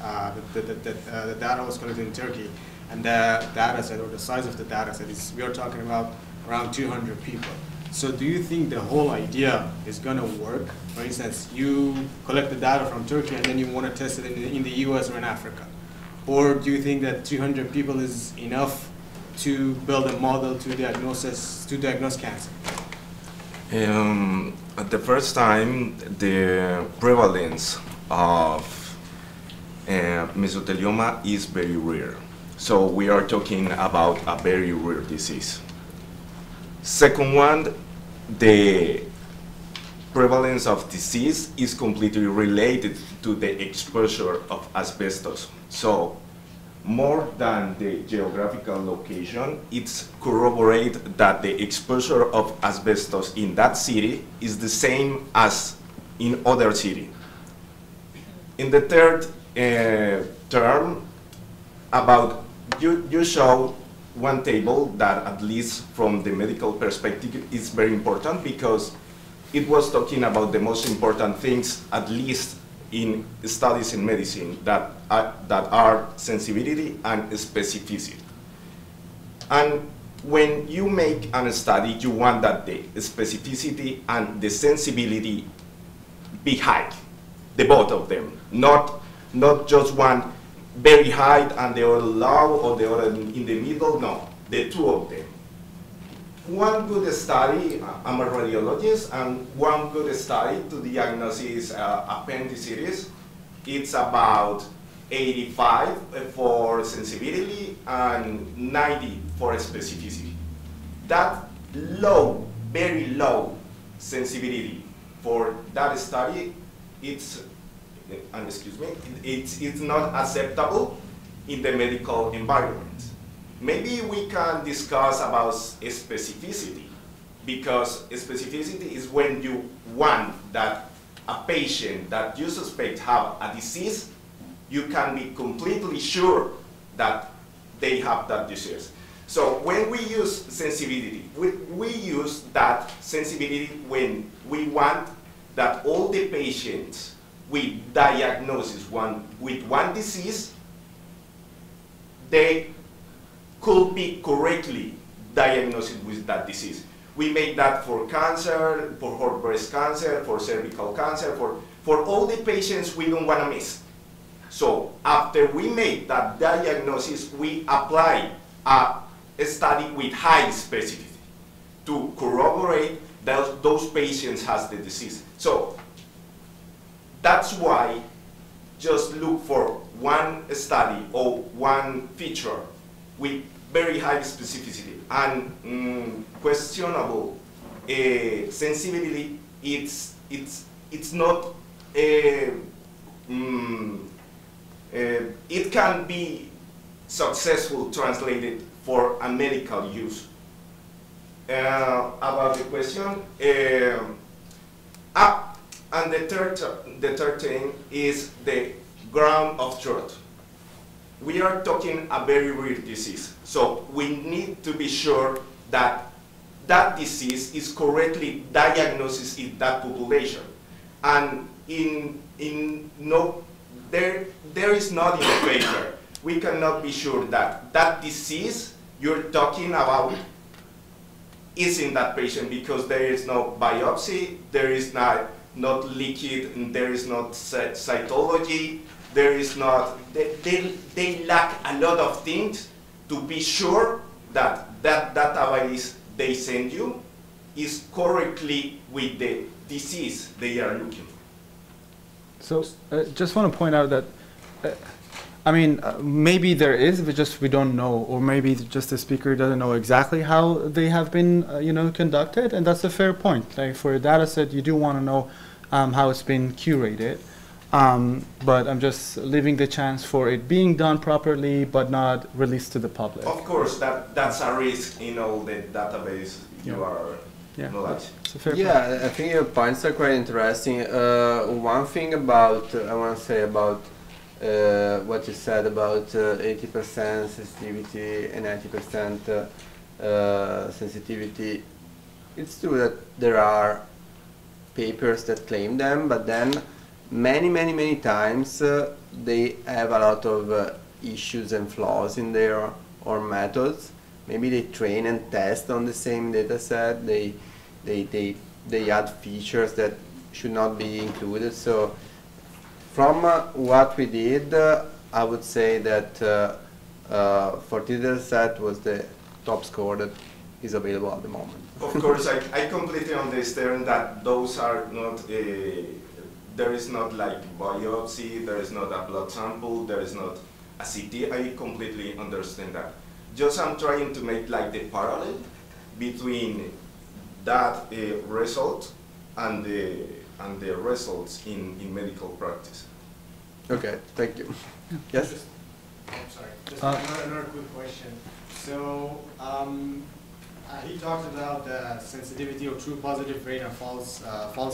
the data was collected in Turkey. And the data set, or the size of the data set, is, we are talking about around 200 people. So do you think the whole idea is going to work? For instance, you collect the data from Turkey and then you want to test it in the US or in Africa. Or do you think that 200 people is enough to build a model to diagnose cancer? At the first time, the prevalence of mesothelioma is very rare. So we are talking about a very rare disease. Second one, the prevalence of disease is completely related to the exposure of asbestos. So more than the geographical location, it's corroborated that the exposure of asbestos in that city is the same as in other cities. In the third term, about you show one table that, at least from the medical perspective, is very important because it was talking about the most important things, at least in studies in medicine, that are sensitivity and specificity. And when you make a study, you want that the specificity and the sensibility be high, the both of them, not just one very high and the other low or the other in the middle, no, the two of them. One good study, I'm a radiologist, and one good study to diagnose appendicitis, it's about 85 for sensibility and 90 for specificity. That low, very low sensibility for that study, it's not acceptable in the medical environment. Maybe we can discuss about specificity, because specificity is when you want that a patient that you suspect have a disease, you can be completely sure that they have that disease. So when we use sensibility, we use that sensibility when we want that all the patients with diagnosis with one disease, they could be correctly diagnosed with that disease. We make that for cancer, for breast cancer, for cervical cancer, for all the patients we don't want to miss. So after we make that diagnosis, we apply a study with high specificity to corroborate that those patients has the disease. So that's why just look for one study or one feature with very high specificity and questionable sensibility. It's not it can be successful translated for a medical use. About the question, and the third thing is the ground of truth. We are talking a very rare disease, so we need to be sure that that disease is correctly diagnosed in that population. And there is not in the paper, we cannot be sure that that disease you're talking about is in that patient, because there is no biopsy, there is not liquid, and there is not cytology, there is not, they lack a lot of things to be sure that that database they send you is correctly with the disease they are looking for. So just want to point out that, maybe there is, but just we don't know, or maybe just the speaker doesn't know exactly how they have been, conducted, and that's a fair point. Like for a data set, you do want to know how it's been curated, but I'm just leaving the chance for it being done properly, but not released to the public. Of course, that's a risk in all the database you are knowledge. Yeah, I think your points are quite interesting. One thing about, I want to say about what you said about 80% sensitivity and 90% sensitivity. It's true that there are papers that claim them, but then many times they have a lot of issues and flaws in their or methods. Maybe they train and test on the same data set. They add features that should not be included. So from what we did, I would say that for this data set was the top score that is available at the moment. Of course, I completely understand that those are not, there is not like biopsy, there is not a blood sample, there is not a CT. I completely understand that. Just I'm trying to make like the parallel between that result and the results in medical practice. Okay, thank you. Yes? I'm sorry, just another quick question. So he talked about the sensitivity of true positive rate and false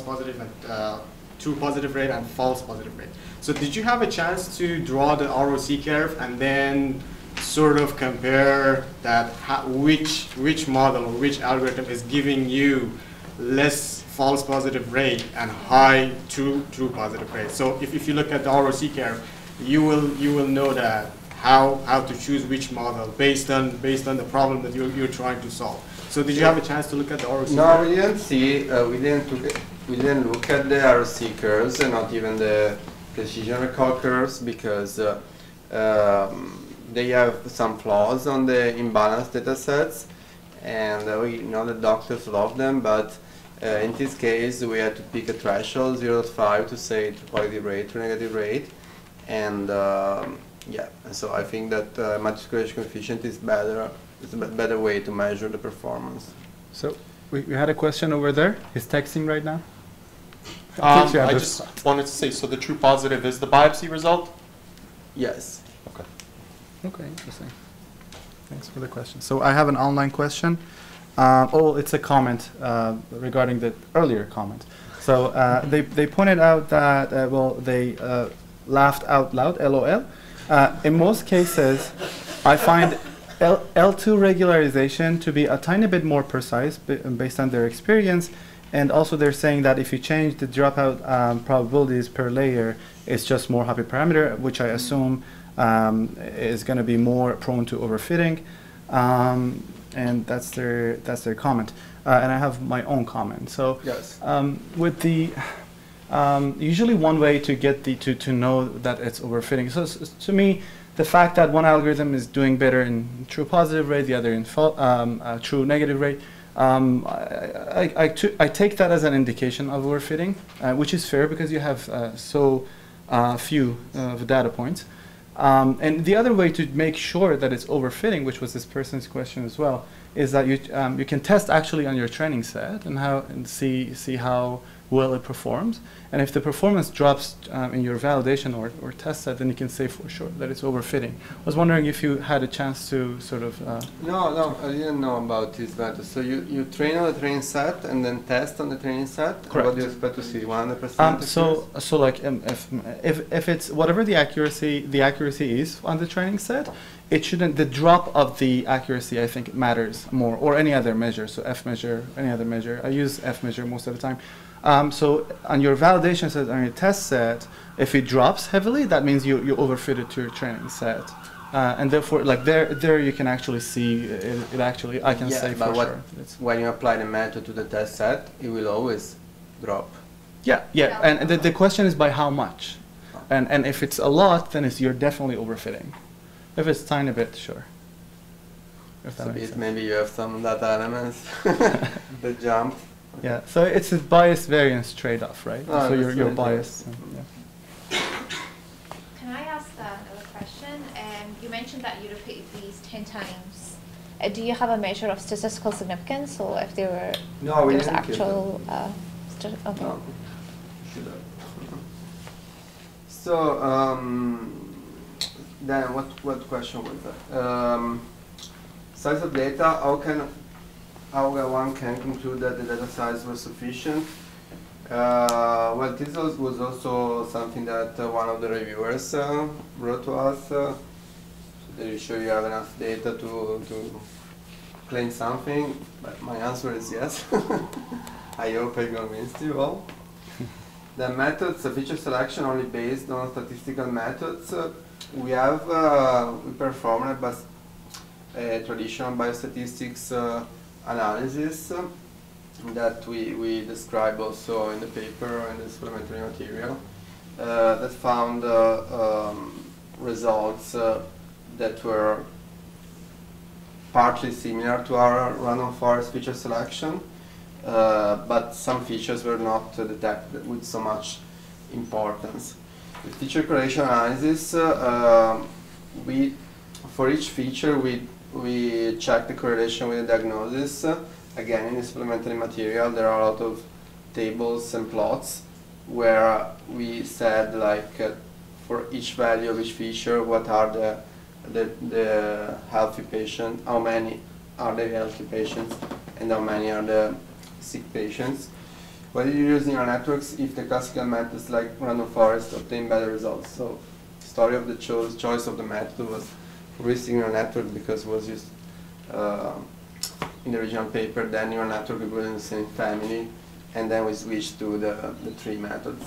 positive, and true positive rate and false positive rate. So did you have a chance to draw the ROC curve and then sort of compare that which model or which algorithm is giving you less false positive rate and high true positive rate? So if you look at the ROC curve, you will know that how to choose which model based on the problem that you're trying to solve. So did you have a chance to look at the ROC curve? No, we didn't see. We didn't look at the ROC curves and not even the precision recall curves, because they have some flaws on the imbalance data sets, and we know that doctors love them, but in this case we had to pick a threshold 0.5 to say the positive rate or negative rate, and yeah, and so I think that multiplication coefficient is better. It's a better way to measure the performance. So we had a question over there. He's texting right now. I just wanted to say, so the true positive is the biopsy result? Yes. Okay. Okay, interesting. Thanks for the question. So I have an online question. It's a comment regarding the earlier comment. So they pointed out that, they laughed out loud, LOL. In most cases, I find L2 regularization to be a tiny bit more precise based on their experience. And also they're saying that if you change the dropout probabilities per layer, it's just more happy parameter, which I assume is going to be more prone to overfitting. And that's their comment. And I have my own comment. So yes. With the usually one way to get to know that it's overfitting. So to me, the fact that one algorithm is doing better in true positive rate, the other in true negative rate, I take that as an indication of overfitting, which is fair because you have so few data points. And the other way to make sure that it's overfitting, which was this person's question as well, is that you can test actually on your training set and see how well it performs. And if the performance drops in your validation or test set, then you can say for sure that it's overfitting. I was wondering if you had a chance to sort of... No, I didn't know about this method. So you train on the training set and then test on the training set? Correct. What do you expect to see, 100%? So like if it's whatever the accuracy is on the training set, it shouldn't, the drop of the accuracy, I think, matters more, or any other measure, so F measure, any other measure. I use F measure most of the time. So on your validation set, on your test set, if it drops heavily, that means you overfitted to your training set. And therefore, like there you can actually see, it actually, I can say for sure. When you apply the method to the test set, it will always drop. Yeah, and the question is by how much? And if it's a lot, then you're definitely overfitting. If it's tiny bit, sure. If that makes sense. Maybe you have some data elements that jump. Okay. Yeah, so it's a bias variance trade-off, right? Oh, so you're biased. Yeah. Can I ask another question? You mentioned that you repeated these 10 times. Do you have a measure of statistical significance, or if there were actual? Okay. No. So then, what question was that? Size of data. How one can conclude that the data size was sufficient? Well, this was also something that one of the reviewers wrote to us. So are you sure you have enough data to claim something? But my answer is yes. I hope I convinced you all. The methods of feature selection only based on statistical methods. We performed a traditional biostatistics analysis that we describe also in the paper and the supplementary material that found results that were partly similar to our random forest feature selection, but some features were not detected with so much importance. The feature correlation analysis, for each feature we check the correlation with the diagnosis. Again, in the supplementary material there are a lot of tables and plots where we said, like, for each value of each feature, what are the healthy patients, how many are the healthy patients, and how many are the sick patients. Whether you use neural networks, if the classical methods like random forest obtain better results. So the story of the choice of the method was heuristic neural network because it was used in the original paper, then neural network was in the same family, and then we switched to the three methods.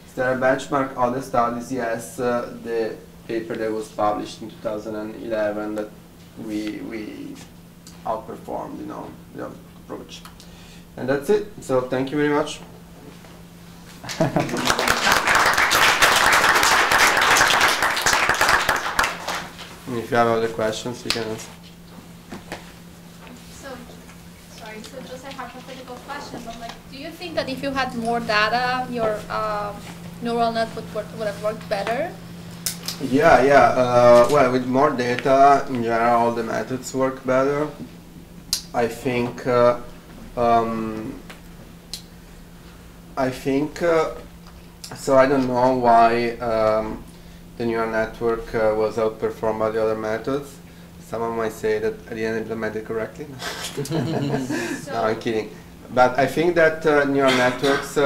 Is there a benchmark? Other studies? Yes, the paper that was published in 2011 that we outperformed, the approach. And that's it. So thank you very much. If you have other questions, you can answer. So just a hypothetical question, but like, do you think that if you had more data, your neural net would have worked better? Yeah. Well, with more data, in general, all the methods work better. I think. So I don't know why the neural network was outperformed by the other methods. Someone might say that I didn't implement it correctly. No, I'm kidding. But I think that neural networks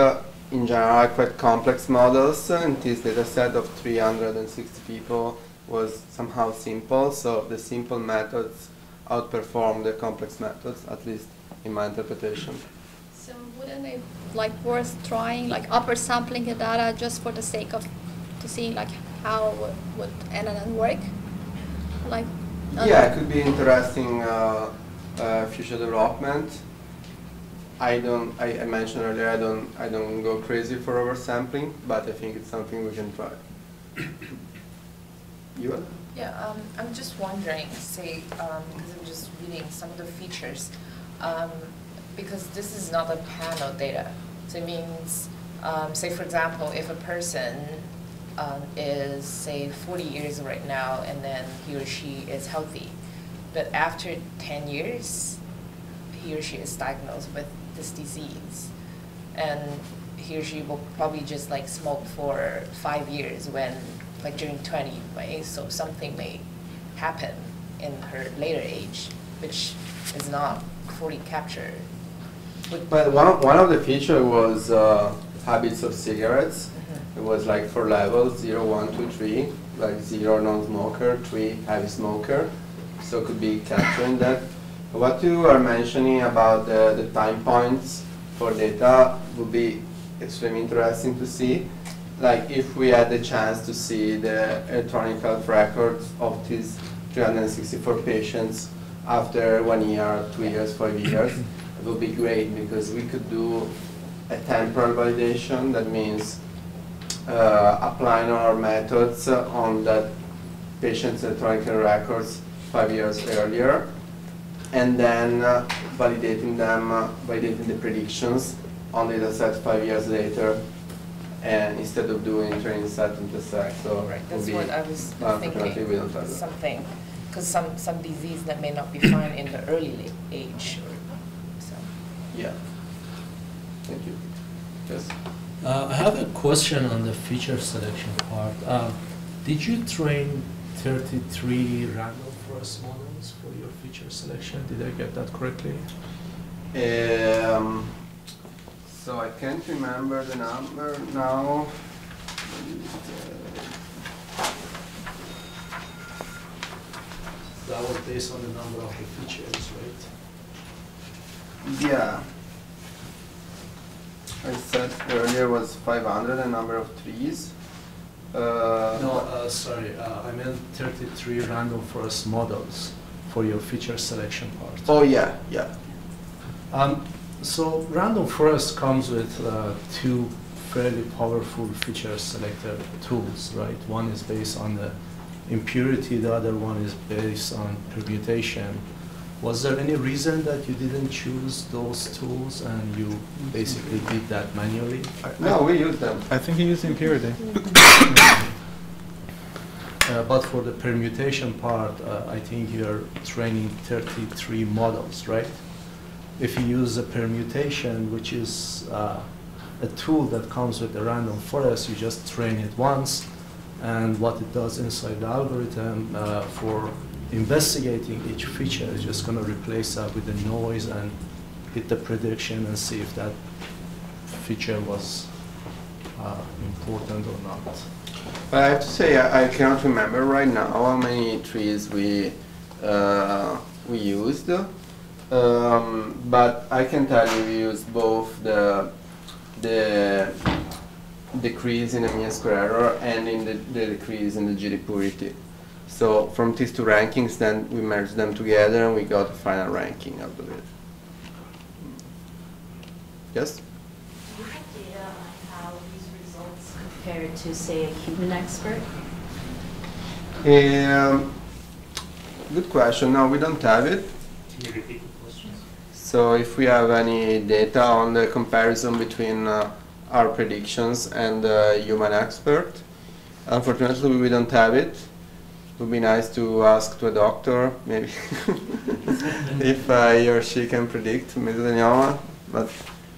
in general are quite complex models, and this data set of 360 people was somehow simple, so the simple methods outperform the complex methods, at least in my interpretation. So wouldn't it worth trying, upper sampling the data just for the sake of to see how would NNN work? Yeah, it could be interesting future development. I mentioned earlier I don't go crazy for oversampling, but I think it's something we can try. You? Yeah, I'm just wondering, say, because I'm just reading some of the features, because this is not a panel data. So it means, say for example, if a person is, say, 40 years right now, and then he or she is healthy, but after 10 years, he or she is diagnosed with this disease. And he or she will probably just like smoke for 5 years when like during 20, right? So something may happen in her later age, which is not fully captured. But one of the features was habits of cigarettes. It was like 4 levels, 0, 1, 2, 3, like 0 non-smoker, 3 heavy smoker. So it could be capturing that. What you are mentioning about the time points for data would be extremely interesting to see. Like if we had the chance to see the electronic health records of these 364 patients after 1 year, 2 years, 5 years, it would be great because we could do a temporal validation. That means applying our methods on that patient's electronic records 5 years earlier, and then validating them, validating the predictions on the dataset 5 years later, and instead of doing training set and test set. So right, that's what I was thinking. We don't have something, because some disease that may not be found in the early age. So. Yeah. Thank you. Yes. I have a question on the feature selection part. Did you train 33 random forest models for your feature selection? Did I get that correctly? So I can't remember the number now. That was based on the number of the features, right? Yeah. I said earlier was 500 a number of trees. Sorry, I meant 33 random forest models for your feature selection part. Oh yeah, yeah. So random forest comes with 2 fairly powerful feature selector tools, right? One is based on the impurity, the other one is based on permutation. Was there any reason that you didn't choose those tools and you basically did that manually? No, we used them. I think he used impurity. But for the permutation part, I think you're training 33 models, right? If you use a permutation, which is a tool that comes with the random forest, you just train it once, and what it does inside the algorithm for investigating each feature is just going to replace that with the noise and hit the prediction and see if that feature was important or not. But I have to say I cannot remember right now how many trees we used. But I can tell you we used both the decrease in the mean square error and in the decrease in the GD purity. So from these 2 rankings, then we merged them together and we got a final ranking out of it. Yes? Do you have data on how these results compare to, say, a human expert? Good question. No, we don't have it. Can you repeat the question? So if we have any data on the comparison between our predictions and the human expert, unfortunately we don't have it. It would be nice to ask to a doctor, maybe, if he or she can predict mesothelioma, but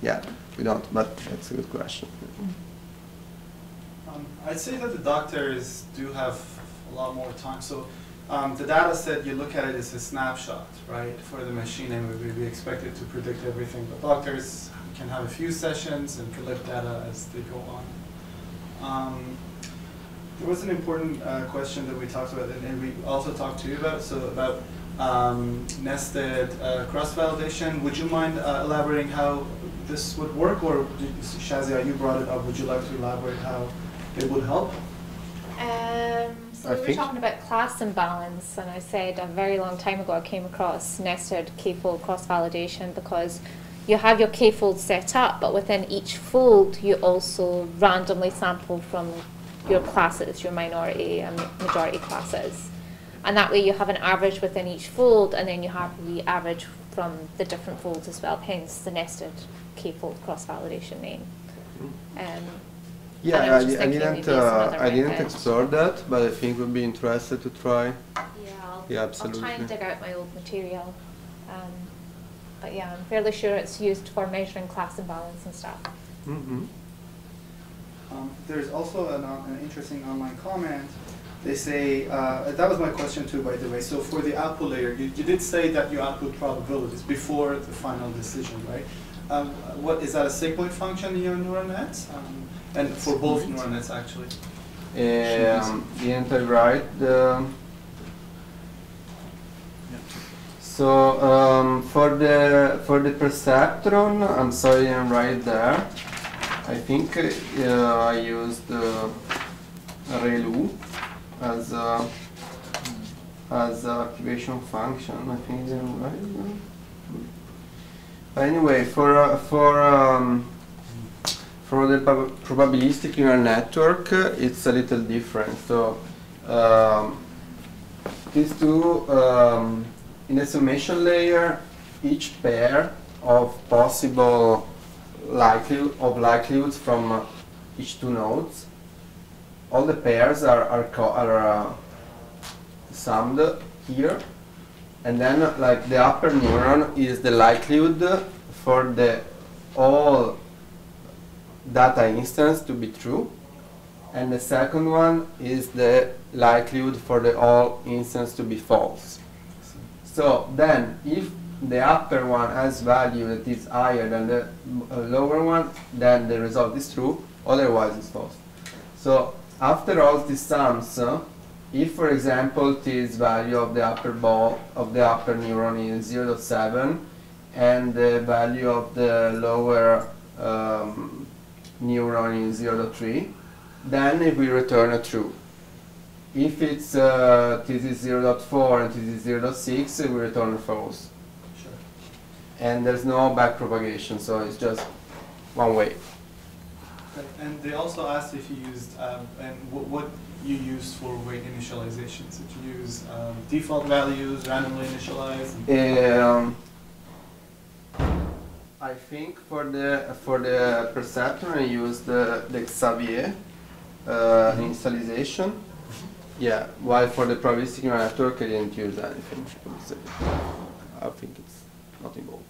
yeah, we don't, but that's a good question. I'd say that the doctors do have a lot more time. So the data set, you look at it as a snapshot, right, for the machine, and we expect it to predict everything. But doctors can have a few sessions and collect data as they go on. There was an important question that we talked about, and we also talked to you about, so about nested cross-validation. Would you mind elaborating how this would work, or Shazia, you brought it up, would you like to elaborate how it would help? So we were talking about class imbalance, and I said a very long time ago I came across nested k-fold cross-validation because you have your k-fold set up, but within each fold you also randomly sample from your classes, your minority and majority classes. And that way you have an average within each fold, and then you have the average from the different folds as well, hence the nested k-fold cross-validation name. Yeah, I didn't explore that, but I think we'd be interested to try. Yeah, absolutely. I'll try and dig out my old material. But yeah, I'm fairly sure it's used for measuring class imbalance and stuff. There's also an interesting online comment. They say, that was my question too, by the way. So for the output layer, you did say that you output probabilities before the final decision, right? What is that, a sigmoid function in your neural nets? And for both neural nets, actually. Didn't I write the... So for the perceptron, I'm sorry, I didn't write it there. I think I used ReLU as a activation function. I think I didn't write it. But anyway, for the probabilistic neural network, it's a little different. So these two, in the summation layer, each pair of possible likelihoods from each two nodes, all the pairs are summed here, and then like the upper neuron is the likelihood for the all data instance to be true, and the second one is the likelihood for the all instance to be false. So then if the upper one has value that is higher than the lower one, then the result is true, otherwise it's false. So after all these sums, if for example this value of the upper ball of the upper neuron is 0.7 and the value of the lower neuron is 0.3, then it will return a true. If it's this is 0.4 and this is 0.6, it will return a false. Sure. And there's no back propagation, so it's just one way. And they also asked if you used, and what you used for weight initialization. Did you use default values, randomly initialized? I think for the perceptron I used the Xavier initialization. Yeah, while for the probabilistic neural network I didn't use anything. I think it's not involved.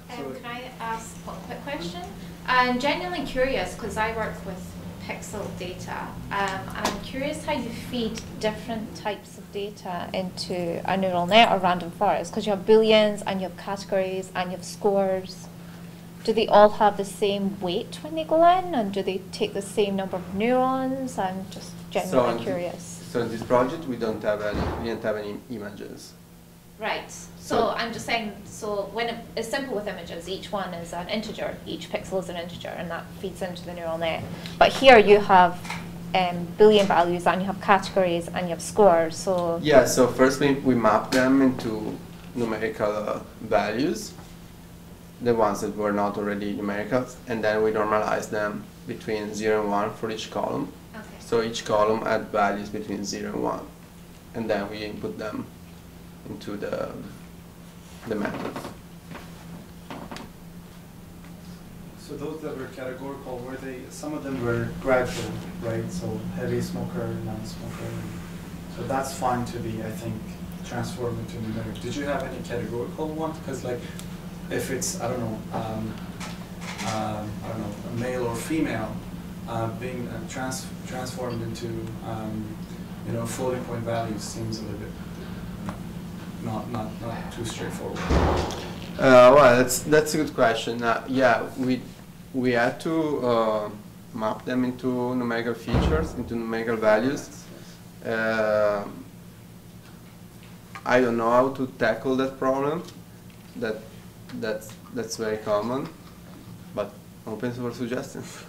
Can I ask one quick question? I'm genuinely curious because I work with pixel data, and I'm curious how you feed different types of data into a neural net or random forest, because you have booleans and you have categories and you have scores. Do they all have the same weight when they go in, and do they take the same number of neurons? I'm just genuinely curious. So in this project we didn't have any images. Right. So I'm just saying, so when it's simple with images, each one is an integer, each pixel is an integer, and that feeds into the neural net. But here you have Boolean values, and you have categories, and you have scores. So yeah. So first we map them into numerical values, the ones that were not already numerical, and then we normalize them between 0 and 1 for each column. Okay. So each column had values between 0 and 1, and then we input them into the methods. So those that were categorical, were they? Some of them were gradual, right? So heavy smoker, non-smoker. So that's fine to be, I think, transformed into numeric. Did you have any categorical ones? Because like, if it's I don't know, a male or female, being transformed into floating point values seems a little bit not too straightforward. Well, that's a good question. Yeah, we had to map them into numerical features, into numerical values. I don't know how to tackle that problem. That's very common, but open for suggestions.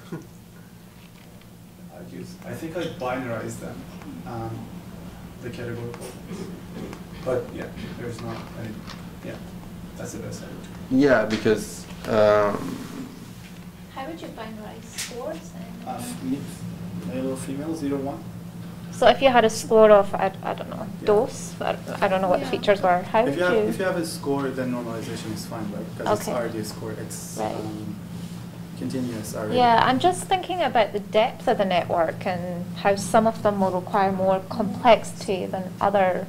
I think I binarized them, the categorical. But yeah, there's not any, yeah, that's the best I would do. Yeah, because how would you binarize scores? Male or female, 0, 1. So if you had a score of, I don't know, dose, I don't know what the features were, how would you? If you have a score, then normalization is fine, right? Because it's already a score, it's continuous already. Yeah, I'm just thinking about the depth of the network and how some of them will require more complexity than other.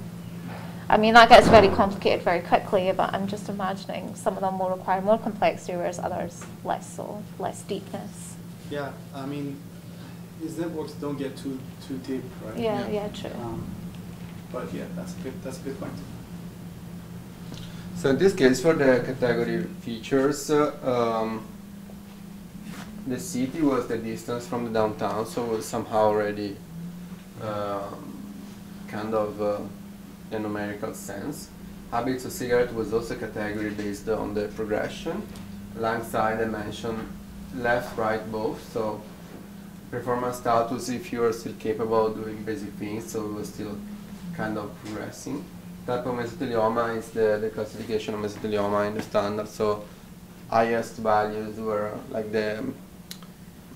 I mean, that gets very complicated very quickly, but I'm just imagining some of them will require more complexity, whereas others less so, less deepness. Yeah, I mean, these networks don't get too deep, right? Yeah, true. But yeah, that's a good point. So in this case, for the category features, the city was the distance from the downtown, so it was somehow already kind of a numerical sense. Habits of cigarette was also a category based on the progression. Alongside I mentioned left, right, both, so performance status if you are still capable of doing basic things, so it was still kind of progressing. Type of mesothelioma is the classification of mesothelioma in the standard, so highest values were like the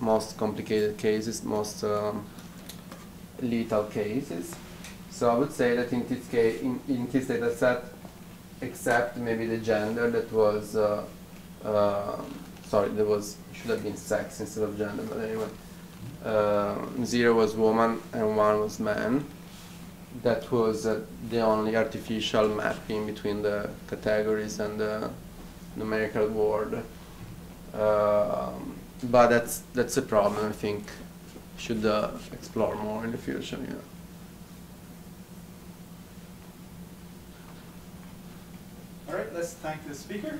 most complicated cases, most lethal cases. So I would say that in this case, in this data set, except maybe the gender that was, sorry, there was, should have been sex instead of gender, but anyway. 0 was woman and 1 was man. That was the only artificial mapping between the categories and the numerical word. But that's a problem. I think should explore more in the future. Yeah. All right, let's thank the speaker.